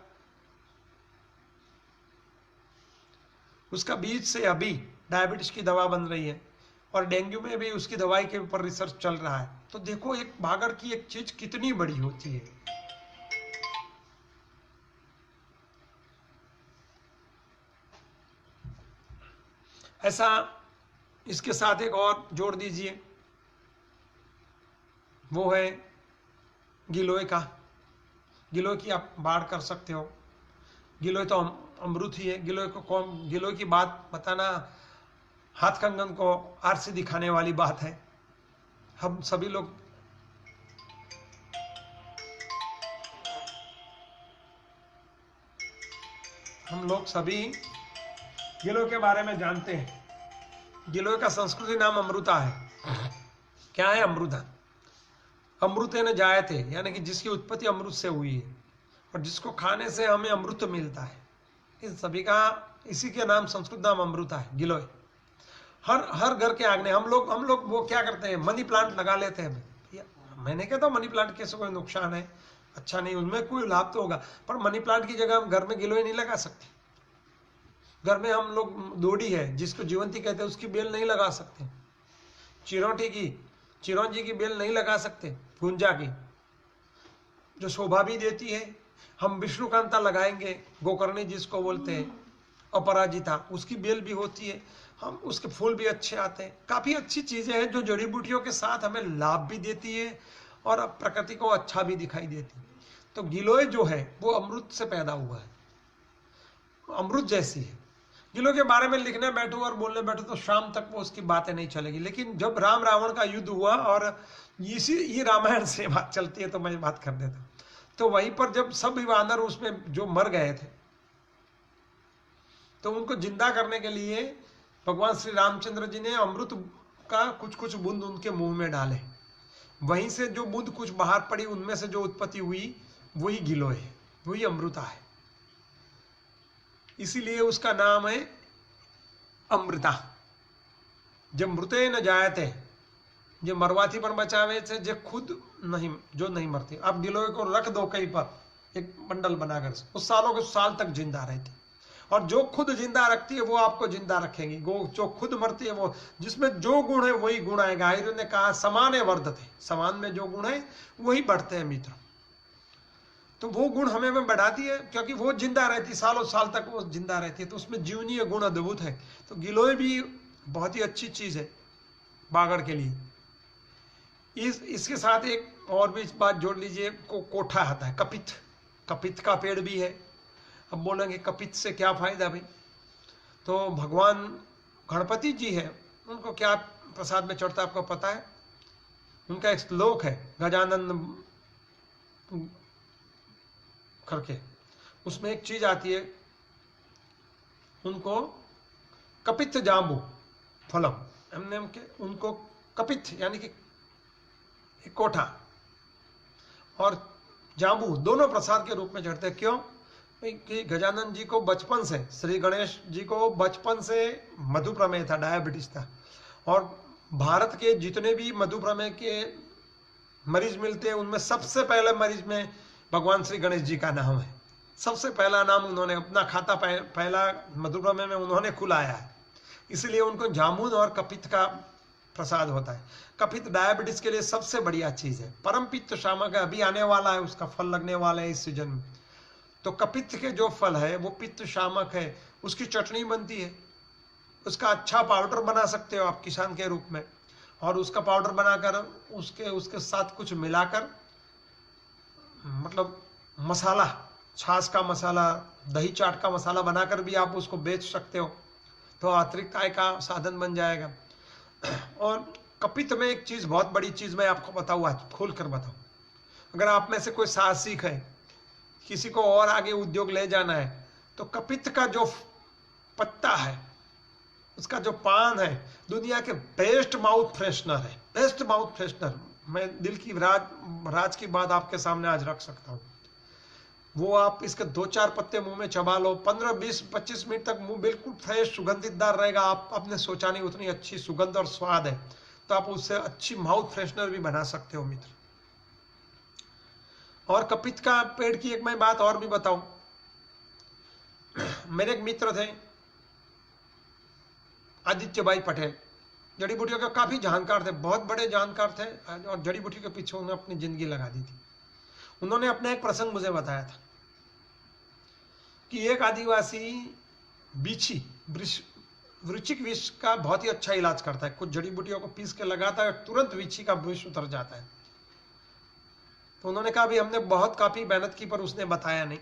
उसका बीज से अभी डायबिटीज की दवा बन रही है और डेंगू में भी उसकी दवाई के ऊपर रिसर्च चल रहा है। तो देखो एक बागड़ की एक चीज कितनी बड़ी होती है। ऐसा इसके साथ एक और जोड़ दीजिए, वो है गिलोय का। गिलोय की आप बाढ़ कर सकते हो। गिलोय तो अमृत ही है। गिलोय की बात बताना हाथ कंगन को आरसी दिखाने वाली बात है। हम सभी लोग सभी गिलोय के बारे में जानते हैं। गिलोय का संस्कृति नाम अमृता है। क्या है अमृता? अमृतेन जायते, यानी कि जिसकी उत्पत्ति अमृत से हुई है और जिसको खाने से हमें अमृत मिलता है। इस सभी का इसी के नाम संस्कृत नाम अमृता है, गिलोय। हर घर के आंगने हम लोग वो क्या करते हैं, मनी प्लांट लगा लेते हैं। मैंने कहता हूँ मनी प्लांट कैसे कोई नुकसान है, अच्छा नहीं, उसमें कोई लाभ तो होगा, पर मनी प्लांट की जगह हम घर में गिलोय नहीं लगा सकते। घर में हम लोग दोड़ी है जिसको जीवंती कहते हैं उसकी बेल नहीं लगा सकते, चिरौंजी की बेल नहीं लगा सकते, गुंजा की जो शोभा भी देती है। हम विष्णुकांता लगाएंगे, गोकर्णी जिसको बोलते हैं, अपराजिता, उसकी बेल भी होती है, हम उसके फूल भी अच्छे आते हैं। काफी अच्छी चीजें हैं जो जड़ी बूटियों के साथ हमें लाभ भी देती है और प्रकृति को अच्छा भी दिखाई देती है। तो गिलोय जो है वो अमृत से पैदा हुआ है, अमृत जैसी है। गिलोय के बारे में लिखने बैठूं और बोलने बैठूं तो शाम तक वो उसकी बातें नहीं चलेगी। लेकिन जब राम रावण का युद्ध हुआ और ये रामायण से बात चलती है तो मैं बात कर देता हूं। तो वहीं पर जब सब वानर उसमें जो मर गए थे तो उनको जिंदा करने के लिए भगवान श्री रामचंद्र जी ने अमृत का कुछ कुछ बूंद उनके मुंह में डाले। वहीं से जो बूंद कुछ बाहर पड़ी उनमें से जो उत्पत्ति हुई वही गिलोय है, वही अमृता है। इसीलिए उसका नाम है अमृता। जब मृते न जायते, जो मरवाथी पर बचावे थे, जो खुद नहीं, जो नहीं मरती। आप गिलोय को रख दो कहीं पर एक बंडल बनाकर, उस सालों के साल तक जिंदा रहती। और जो खुद जिंदा रखती है वो आपको जिंदा रखेंगी। जो खुद मरती है वो, जिसमें जो गुण है वही गुण आएगा। आयुर्वेद ने कहा समान है वर्धते, समान में जो गुण है वही बढ़ते हैं मित्र। तो वो गुण हमें बढ़ाती है क्योंकि वो जिंदा रहती, सालों साल तक वो जिंदा रहती है, तो उसमें जीवनीय गुण अद्भुत है। तो गिलोय भी बहुत ही अच्छी चीज है बागड़ के लिए। इसके साथ एक और भी बात जोड़ लीजिए, कोठा आता है, कपित। कपित का पेड़ भी है। अब बोलेंगे कपित से क्या फायदा भाई? तो भगवान गणपति जी है, उनको क्या प्रसाद में चढ़ता है आपको पता है? उनका एक श्लोक है गजानन करके, उसमें एक चीज आती है, उनको कपित जाम्बू फलम, हमने उनको कपित यानी कि कोठा और जाम्बू दोनों प्रसाद के रूप में चढ़ते हैं। क्यों? कि गजानन जी को बचपन से, श्री गणेश जी को बचपन से मधुप्रमेह था, डायबिटीज था। और भारत के जितने भी मधुप्रमेह के मरीज मिलते हैं उनमें सबसे पहले मरीज में भगवान श्री गणेश जी का नाम है। सबसे पहला नाम उन्होंने अपना खाता पहला मधुप्रमेह में उन्होंने खुलाया है, इसलिए उनको जामुन और कपित का प्रसाद होता है। कपित डायबिटीज के लिए सबसे बढ़िया चीज है। परम पित्त शामक है, अभी आने वाला है, उसका फल लगने वाला है इस सीजन में। तो कपित के जो फल है वो पित्त शामक है, उसकी चटनी बनती है, उसका अच्छा पाउडर बना सकते हो आप किसान के रूप में। और उसका पाउडर बनाकर उसके साथ कुछ मिलाकर, मतलब मसाला, छाछ का मसाला, दही चाट का मसाला बनाकर भी आप उसको बेच सकते हो, तो अतिरिक्त आय का साधन बन जाएगा। और कपित में एक चीज, बहुत बड़ी चीज मैं आपको बताऊँ, आज खोल कर बताऊं। अगर आप में से कोई साहसिक है, किसी को और आगे उद्योग ले जाना है, तो कपित का जो पत्ता है, उसका जो पान है, दुनिया के बेस्ट माउथ फ्रेशनर है। बेस्ट माउथ फ्रेशनर, मैं दिल की राज की बात आपके सामने आज रख सकता हूं। वो आप इसके 2-4 पत्ते मुंह में चबा लो, 15-20-25 मिनट तक मुंह बिल्कुल फ्रेश सुगंधितदार रहेगा। आप आपने सोचा नहीं उतनी अच्छी सुगंध और स्वाद है, तो आप उससे अच्छी माउथ फ्रेशनर भी बना सकते हो मित्र। और कपित का पेड़ की एक मैं बात और भी बताऊं। मेरे एक मित्र थे आदित्य भाई पटेल, जड़ी बूटियों के काफी जानकार थे, बहुत बड़े जानकार थे, और जड़ी बूटी के पीछे उन्होंने अपनी जिंदगी लगा दी थी। उन्होंने अपना एक प्रसंग मुझे बताया था कि एक आदिवासी बिच्छी, वृश्चिक विष का बहुत ही अच्छा इलाज करता है। कुछ जड़ी बूटियों को पीस के लगाता है, तुरंत बिच्छी का विष उतर जाता है। तो उन्होंने कहा भी हमने बहुत काफी मेहनत की पर उसने बताया नहीं।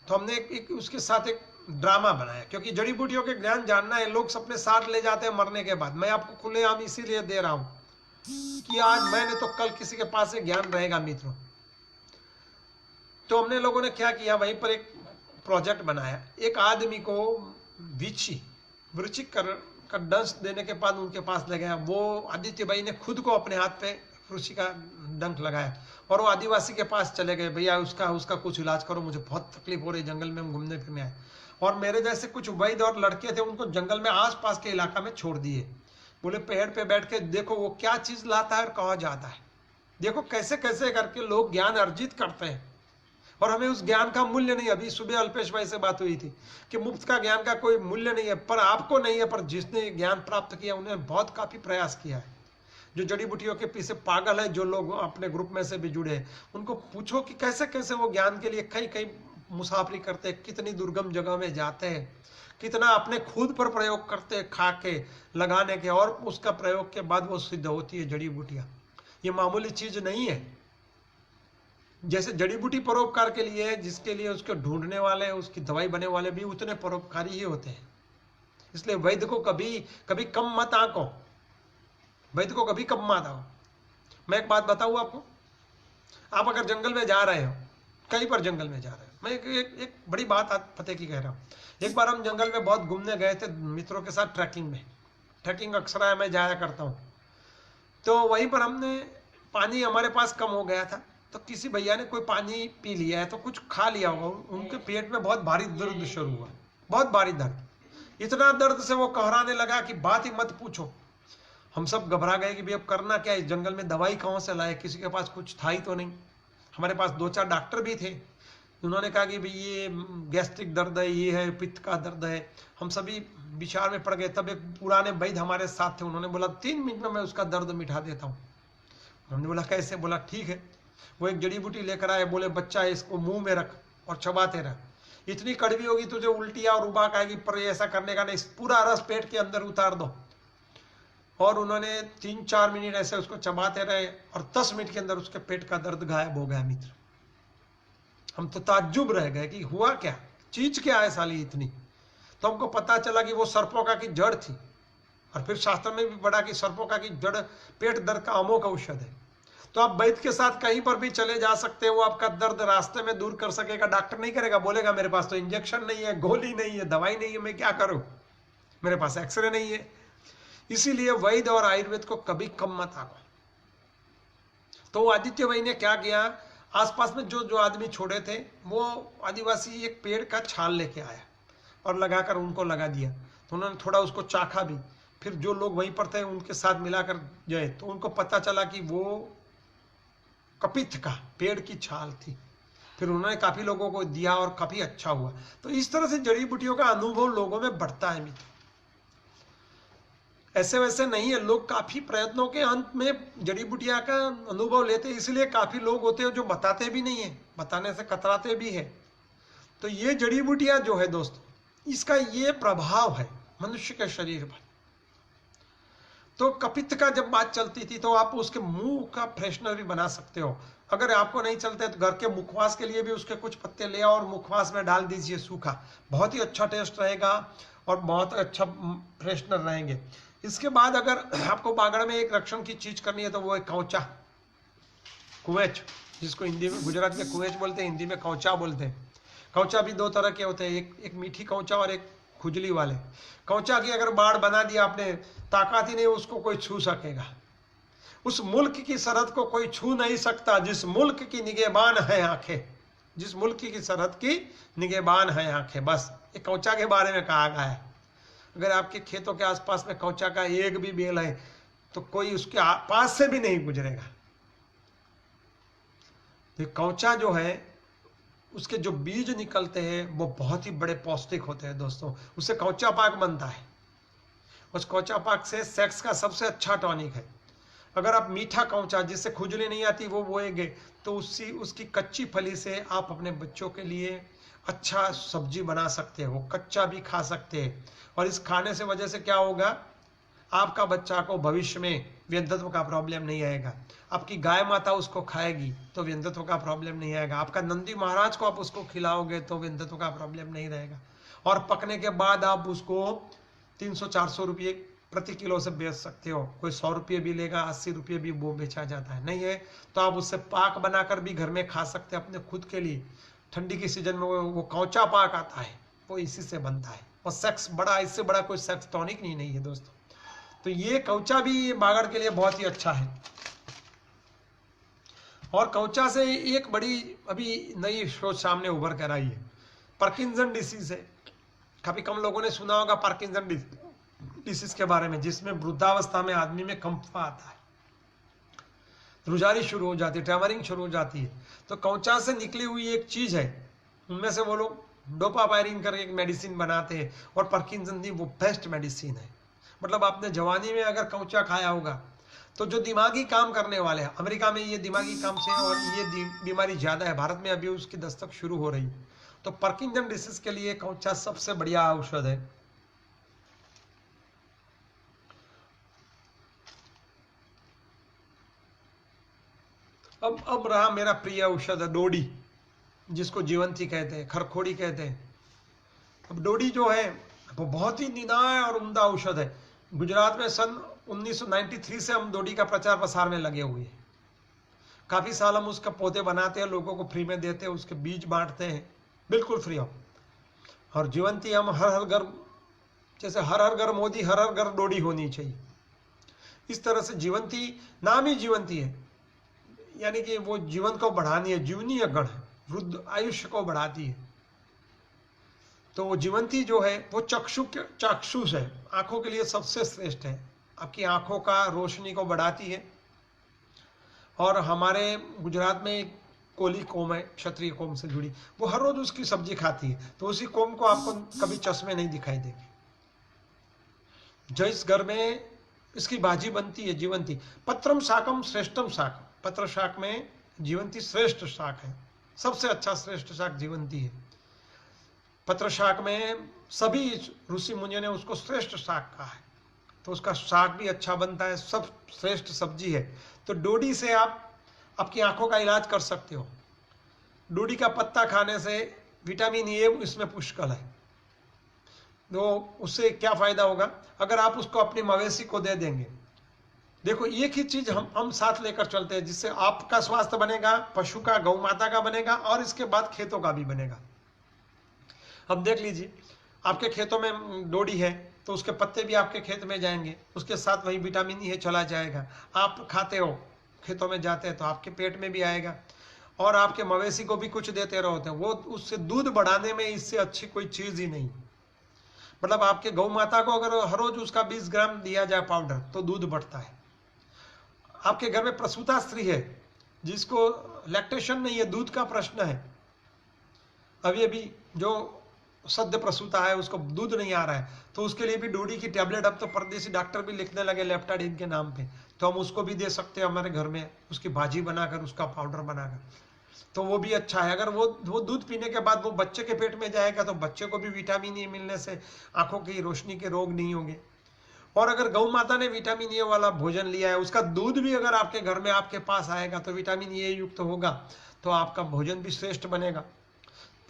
तो हमने उसके साथ एक ड्रामा बनाया, क्योंकि जड़ी बूटियों के ज्ञान जानना है, लोग अपने साथ ले जाते हैं मरने के बाद। मैं आपको खुलेआम इसीलिए दे रहा हूं कि आज मैंने तो कल किसी के पास ज्ञान रहेगा मित्रों। तो हमने लोगों ने क्या किया, वहीं पर एक प्रोजेक्ट बनाया। एक आदमी को वृश्चिक का डंस देने के बाद उनके पास ले गया। वो आदित्य भाई ने खुद को अपने हाथ पे ऋषि का डंक लगाया और वो आदिवासी के पास चले गए, भैया उसका कुछ इलाज करो, मुझे बहुत तकलीफ हो रही, जंगल में हम घूमने फिरने आए। और मेरे जैसे कुछ वैद्य और लड़के थे, उनको जंगल में आसपास के इलाका में छोड़ दिए। बोले पेड़ पे बैठ के देखो वो क्या चीज लाता है और कहाँ जाता है, देखो कैसे कैसे करके लोग ज्ञान अर्जित करते हैं और हमें उस ज्ञान का मूल्य नहीं। अभी सुबह अल्पेश भाई से बात हुई थी कि मुफ्त का ज्ञान का कोई मूल्य नहीं है, पर आपको नहीं है, पर जिसने ज्ञान प्राप्त किया उन्हें बहुत काफी प्रयास किया है। जो जड़ी बूटियों के पीछे पागल है, जो लोग अपने ग्रुप में से भी जुड़े हैं, उनको पूछो कि कैसे कैसे वो ज्ञान के लिए कई कई मुसाफरी करते हैं, कितनी दुर्गम जगह में जाते हैं, कितना अपने खुद पर प्रयोग करते हैं, खा के लगाने के, और उसका प्रयोग के बाद वो सिद्ध होती है जड़ी बूटियां। ये मामूली चीज नहीं है। जैसे जड़ी बूटी परोपकार के लिए है, जिसके लिए उसके ढूंढने वाले, उसकी दवाई बने वाले भी उतने परोपकारी ही होते हैं। इसलिए वैद्य को कभी कभी कम मत आंको, वैद्य को कभी कम मत आओ। मैं एक बात बताऊं आपको, आप अगर जंगल में जा रहे हो, कहीं पर जंगल में जा रहे हो, मैं एक बड़ी बात आज पते की कह रहा हूँ। एक बार हम जंगल में बहुत घूमने गए थे मित्रों के साथ, ट्रैकिंग में। ट्रैकिंग अक्सर है, मैं जाया करता हूँ। तो वहीं पर हमने, पानी हमारे पास कम हो गया था, तो किसी भैया ने कोई पानी पी लिया है, तो कुछ खा लिया होगा, उनके पेट में बहुत भारी दर्द शुरू हुआ, बहुत भारी दर्द। इतना दर्द से वो कहराने लगा कि बात ही मत पूछो। हम सब घबरा गए कि भाई अब करना क्या है, इस जंगल में दवाई कहाँ से लाए, किसी के पास कुछ था ही तो नहीं। हमारे पास 2-4 डॉक्टर भी थे, उन्होंने कहा कि भाई ये गैस्ट्रिक दर्द है, ये है पित्त का दर्द है। हम सभी विचार में पड़ गए। तब एक पुराने वैद्य हमारे साथ थे, उन्होंने बोला 3 मिनट में मैं उसका दर्द मिटा देता हूँ। हमने बोला कैसे? बोला ठीक है। वो एक जड़ी बूटी लेकर आए, बोले बच्चा इसको मुंह में रख और चबाते रह, इतनी कड़वी होगी तुझे उल्टियाँ और उबाक आएगी, पर ऐसा करने का नहीं, पूरा रस पेट के अंदर उतार दो। और उन्होंने 3-4 मिनट ऐसे उसको चबाते रहे और 10 मिनट के अंदर उसके पेट का दर्द गायब हो गया। मित्र, हम तो ताज्जुब रह गए कि हुआ क्या, चीज क्या है साली इतनी। तो हमको पता चला कि वो सर्पोका की जड़ थी। और फिर शास्त्र में भी पढ़ा कि सर्पोका की जड़ पेट दर्द का अमोघ औषध है। तो आप वैद्य के साथ कहीं पर भी चले जा सकते हो, वो आपका दर्द रास्ते में दूर कर सकेगा। डॉक्टर नहीं करेगा, बोलेगा मेरे पास तो इंजेक्शन नहीं है, गोली नहीं है, दवाई नहीं है, मैं क्या करूं, मेरे पास एक्सरे नहीं है। इसीलिए वैद्य और आयुर्वेद को कभी कम मत आको। तो आदित्य भाई ने क्या किया, आसपास में जो जो आदमी छोड़े थे, वो आदिवासी एक पेड़ का छाल लेके आया और लगाकर उनको लगा दिया। तो उन्होंने थोड़ा उसको चाखा भी। फिर जो लोग वहीं पर थे उनके साथ मिलाकर गए, तो उनको पता चला कि वो कपित्थ का पेड़ की छाल थी। फिर उन्होंने काफी लोगों को दिया और काफी अच्छा हुआ। तो इस तरह से जड़ी बूटियों का अनुभव लोगों में बढ़ता है मित्र। ऐसे वैसे नहीं है, लोग काफी प्रयत्नों के अंत में जड़ी बूटियां का अनुभव लेते हैं। इसलिए काफी लोग होते हैं जो बताते भी नहीं है, बताने से कतराते भी है। तो ये जड़ी बूटियां जो है दोस्तों, इसका ये प्रभाव है मनुष्य के शरीर पर। तो कपित्त का जब बात चलती थी, तो आप उसके मुंह का फ्रेशनर भी बना सकते हो। अगर आपको नहीं चलते तो घर के मुखवास के लिए भी उसके कुछ पत्ते ले आओ और मुखवास में डाल दीजिए सूखा, बहुत ही अच्छा टेस्ट रहेगा और बहुत अच्छा फ्रेशनर रहेंगे। इसके बाद अगर आपको बागड़ में एक रक्षण की चीज करनी है, तो वो है कौचा, कुएच, जिसको हिंदी में, गुजरात में कुएच बोलते हैं, हिंदी में कौचा बोलते हैं। कौचा भी 2 तरह के होते हैं, एक मीठी कौचा और एक खुजली वाले। कौचा की अगर बाढ़ बना दिया आपने, ताकत ही नहीं उसको कोई छू सकेगा। उस मुल्क की सरहद को कोई छू नहीं सकता जिस मुल्क की निगहबान है आंखें, जिस मुल्क की सरहद की निगहबान है आंखें। बस ये कौचा के बारे में कहा गया है। अगर आपके खेतों के आसपास में कौचा का एक भी बेल है, तो कोई उसके पास से भी नहीं गुजरेगा। तो कौचा जो है, उसके जो बीज निकलते हैं वो बहुत ही बड़े पौष्टिक होते हैं दोस्तों। उससे कौचा पाक बनता है। उस कौचा पाक से सेक्स का सबसे अच्छा टॉनिक है। अगर आप मीठा कौचा, जिससे खुजली नहीं आती, वो बोएंगे, तो उसकी कच्ची फली से आप अपने बच्चों के लिए अच्छा सब्जी बना सकते हो, कच्चा भी खा सकते हैं। और इस खाने से वजह से क्या होगा, आपका बच्चा को भविष्य में व्यंधत्व का प्रॉब्लम नहीं आएगा। आपकी गाय माता उसको खाएगी तो व्यंधत्व का प्रॉब्लम नहीं आएगा। आपका नंदी महाराज को आप उसको खिलाओगे तो व्यंधत्व का प्रॉब्लम नहीं रहेगा। और पकने के बाद आप उसको 300-400 रुपये प्रति किलो से बेच सकते हो। कोई 100 रुपये भी लेगा, 80 रुपये भी वो बेचा जाता है। नहीं है तो आप उससे पाक बनाकर भी घर में खा सकते हैं अपने खुद के लिए। ठंडी की सीजन में वो कौचा पाक आता है, वो इसी से बनता है। और सेक्स बड़ा, इससे बड़ा कोई सेक्स टॉनिक नहीं है दोस्तों। तो ये कौचा भी बागड़ के लिए बहुत ही अच्छा है। और कौचा से एक बड़ी अभी नई शोध सामने उभर कर आई है, पार्किंसन डिसीज है। काफी कम लोगों ने सुना होगा पार्किंसन डिसीज के बारे में, जिसमें वृद्धावस्था में आदमी में कंपा आता है, रुझारी शुरू हो जाती है, ट्रेमरिंग शुरू हो जाती है। तो कौचा से निकली हुई एक चीज है, उनमें से वो लोग डोपापायरिन करके एक मेडिसिन बनाते हैं। और पार्किंसन दी वो बेस्ट मेडिसिन है। मतलब आपने जवानी में अगर कौचा खाया होगा, तो जो दिमागी काम करने वाले हैं, अमेरिका में ये दिमागी काम से और ये बीमारी ज्यादा है, भारत में अभी उसकी दस्तक शुरू हो रही है। तो पार्किंसन डिसीज के लिए कौचा सबसे बढ़िया औषध है। अब रहा मेरा प्रिय औषध डोडी, जिसको जीवंती कहते हैं, खरखोड़ी कहते हैं। अब डोडी जो है वो बहुत ही निदान और उम्दा औषध है। गुजरात में सन 1993 से हम डोडी का प्रचार प्रसार में लगे हुए हैं। काफी साल हम उसका पौधे बनाते हैं, लोगों को फ्री में देते हैं, उसके बीज बांटते हैं, बिल्कुल फ्री ऑफ। और जीवंती हम हर हर घर, जैसे हर हर घर मोदी, हर हर घर डोडी होनी चाहिए, इस तरह से जीवंती नाम ही जीवंती है, यानी कि वो जीवन को बढ़ानी है, जीवनीय गण है, वृद्ध आयुष्य को बढ़ाती है। तो वो जीवंती जो है वो चाक्षुष है, आंखों के लिए सबसे श्रेष्ठ है, आपकी आंखों का रोशनी को बढ़ाती है। और हमारे गुजरात में एक कोली कौम है, क्षत्रिय कौम से जुड़ी, वो हर रोज उसकी सब्जी खाती है, तो उसी कौम को आपको कभी चश्मे नहीं दिखाई देंगे। जिस घर में इसकी भाजी बनती है जीवंती, पत्रम शाकम श्रेष्ठम शाक, पत्र शाक में जीवंती श्रेष्ठ शाक है, सबसे अच्छा श्रेष्ठ शाक जीवंती है। पत्र शाक में सभी ऋषि मुनियों ने उसको श्रेष्ठ शाक कहा है, तो उसका शाक भी अच्छा बनता है, सब श्रेष्ठ सब्जी है। तो डोडी से आप आपकी आंखों का इलाज कर सकते हो। डोडी का पत्ता खाने से विटामिन ए इसमें पुष्कल है, तो उससे क्या फायदा होगा, अगर आप उसको अपनी मवेशी को दे देंगे। देखो एक ही चीज हम साथ लेकर चलते हैं, जिससे आपका स्वास्थ्य बनेगा, पशु का, गौ माता का बनेगा, और इसके बाद खेतों का भी बनेगा। अब देख लीजिए, आपके खेतों में डोडी है तो उसके पत्ते भी आपके खेत में जाएंगे, उसके साथ वही विटामिन ई चला जाएगा। आप खाते हो, खेतों में जाते हैं तो आपके पेट में भी आएगा, और आपके मवेशी को भी कुछ देते रहोते हैं, वो उससे दूध बढ़ाने में इससे अच्छी कोई चीज ही नहीं। मतलब आपके गौ माता को अगर हर रोज उसका 20 ग्राम दिया जाए पाउडर, तो दूध बढ़ता है। आपके घर में प्रसूता स्त्री है जिसको लैक्टेशन नहीं है, दूध का प्रश्न है, अभी अभी जो सद्य प्रसूता है उसको दूध नहीं आ रहा है, तो उसके लिए भी डोडी की टैबलेट अब तो परदेसी डॉक्टर भी लिखने लगे लेप्टाडीन के नाम पे, तो हम उसको भी दे सकते हैं हमारे घर में, उसकी भाजी बनाकर, उसका पाउडर बनाकर, तो वो भी अच्छा है। अगर वो दूध पीने के बाद वो बच्चे के पेट में जाएगा तो बच्चे को भी विटामिन ए मिलने से आंखों की रोशनी के रोग नहीं होंगे। और अगर गौ माता ने विटामिन ए वाला भोजन लिया है, उसका दूध भी अगर आपके घर में आपके पास आएगा तो विटामिन ए युक्त होगा, तो आपका भोजन भी श्रेष्ठ बनेगा।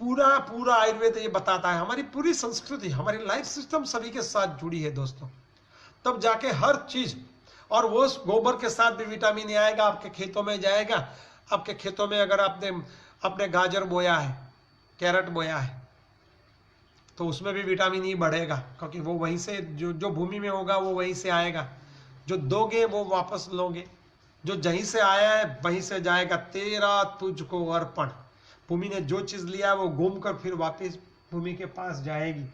पूरा पूरा आयुर्वेद ये बताता है, हमारी पूरी संस्कृति, हमारी लाइफ सिस्टम सभी के साथ जुड़ी है दोस्तों, तब जाके हर चीज। और वो गोबर के साथ भी विटामिन ए आएगा, आपके खेतों में जाएगा। आपके खेतों में अगर आपने गाजर बोया है, कैरेट बोया है, तो उसमें भी विटामिन ई बढ़ेगा, क्योंकि वो वहीं से जो भूमि में होगा वो वहीं से आएगा। जो दोगे वो वापस लोगे, जो जहीं से आया है वहीं से जाएगा। तेरा तुझको अर्पण, भूमि ने जो चीज लिया वो घूम कर फिर वापस भूमि के पास जाएगी।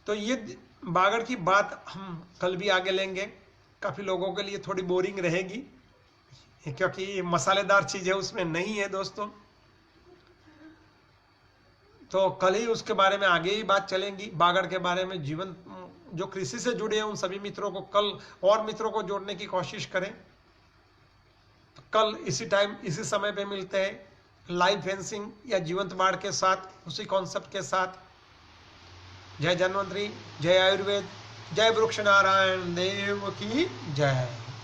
तो ये बागड़ की बात हम कल भी आगे लेंगे, काफी लोगों के लिए थोड़ी बोरिंग रहेगी क्योंकि मसालेदार चीजें उसमें नहीं है दोस्तों, तो कल ही उसके बारे में आगे ही बात चलेंगी, बागड़ के बारे में। जीवन जो कृषि से जुड़े हैं उन सभी मित्रों को कल और मित्रों को जोड़ने की कोशिश करें। तो कल इसी टाइम इसी समय पे मिलते हैं, लाइव फेंसिंग या जीवंत बाढ़ के साथ, उसी कॉन्सेप्ट के साथ। जय धन्वंतरी, जय आयुर्वेद, जय वृक्ष नारायण देव की जय।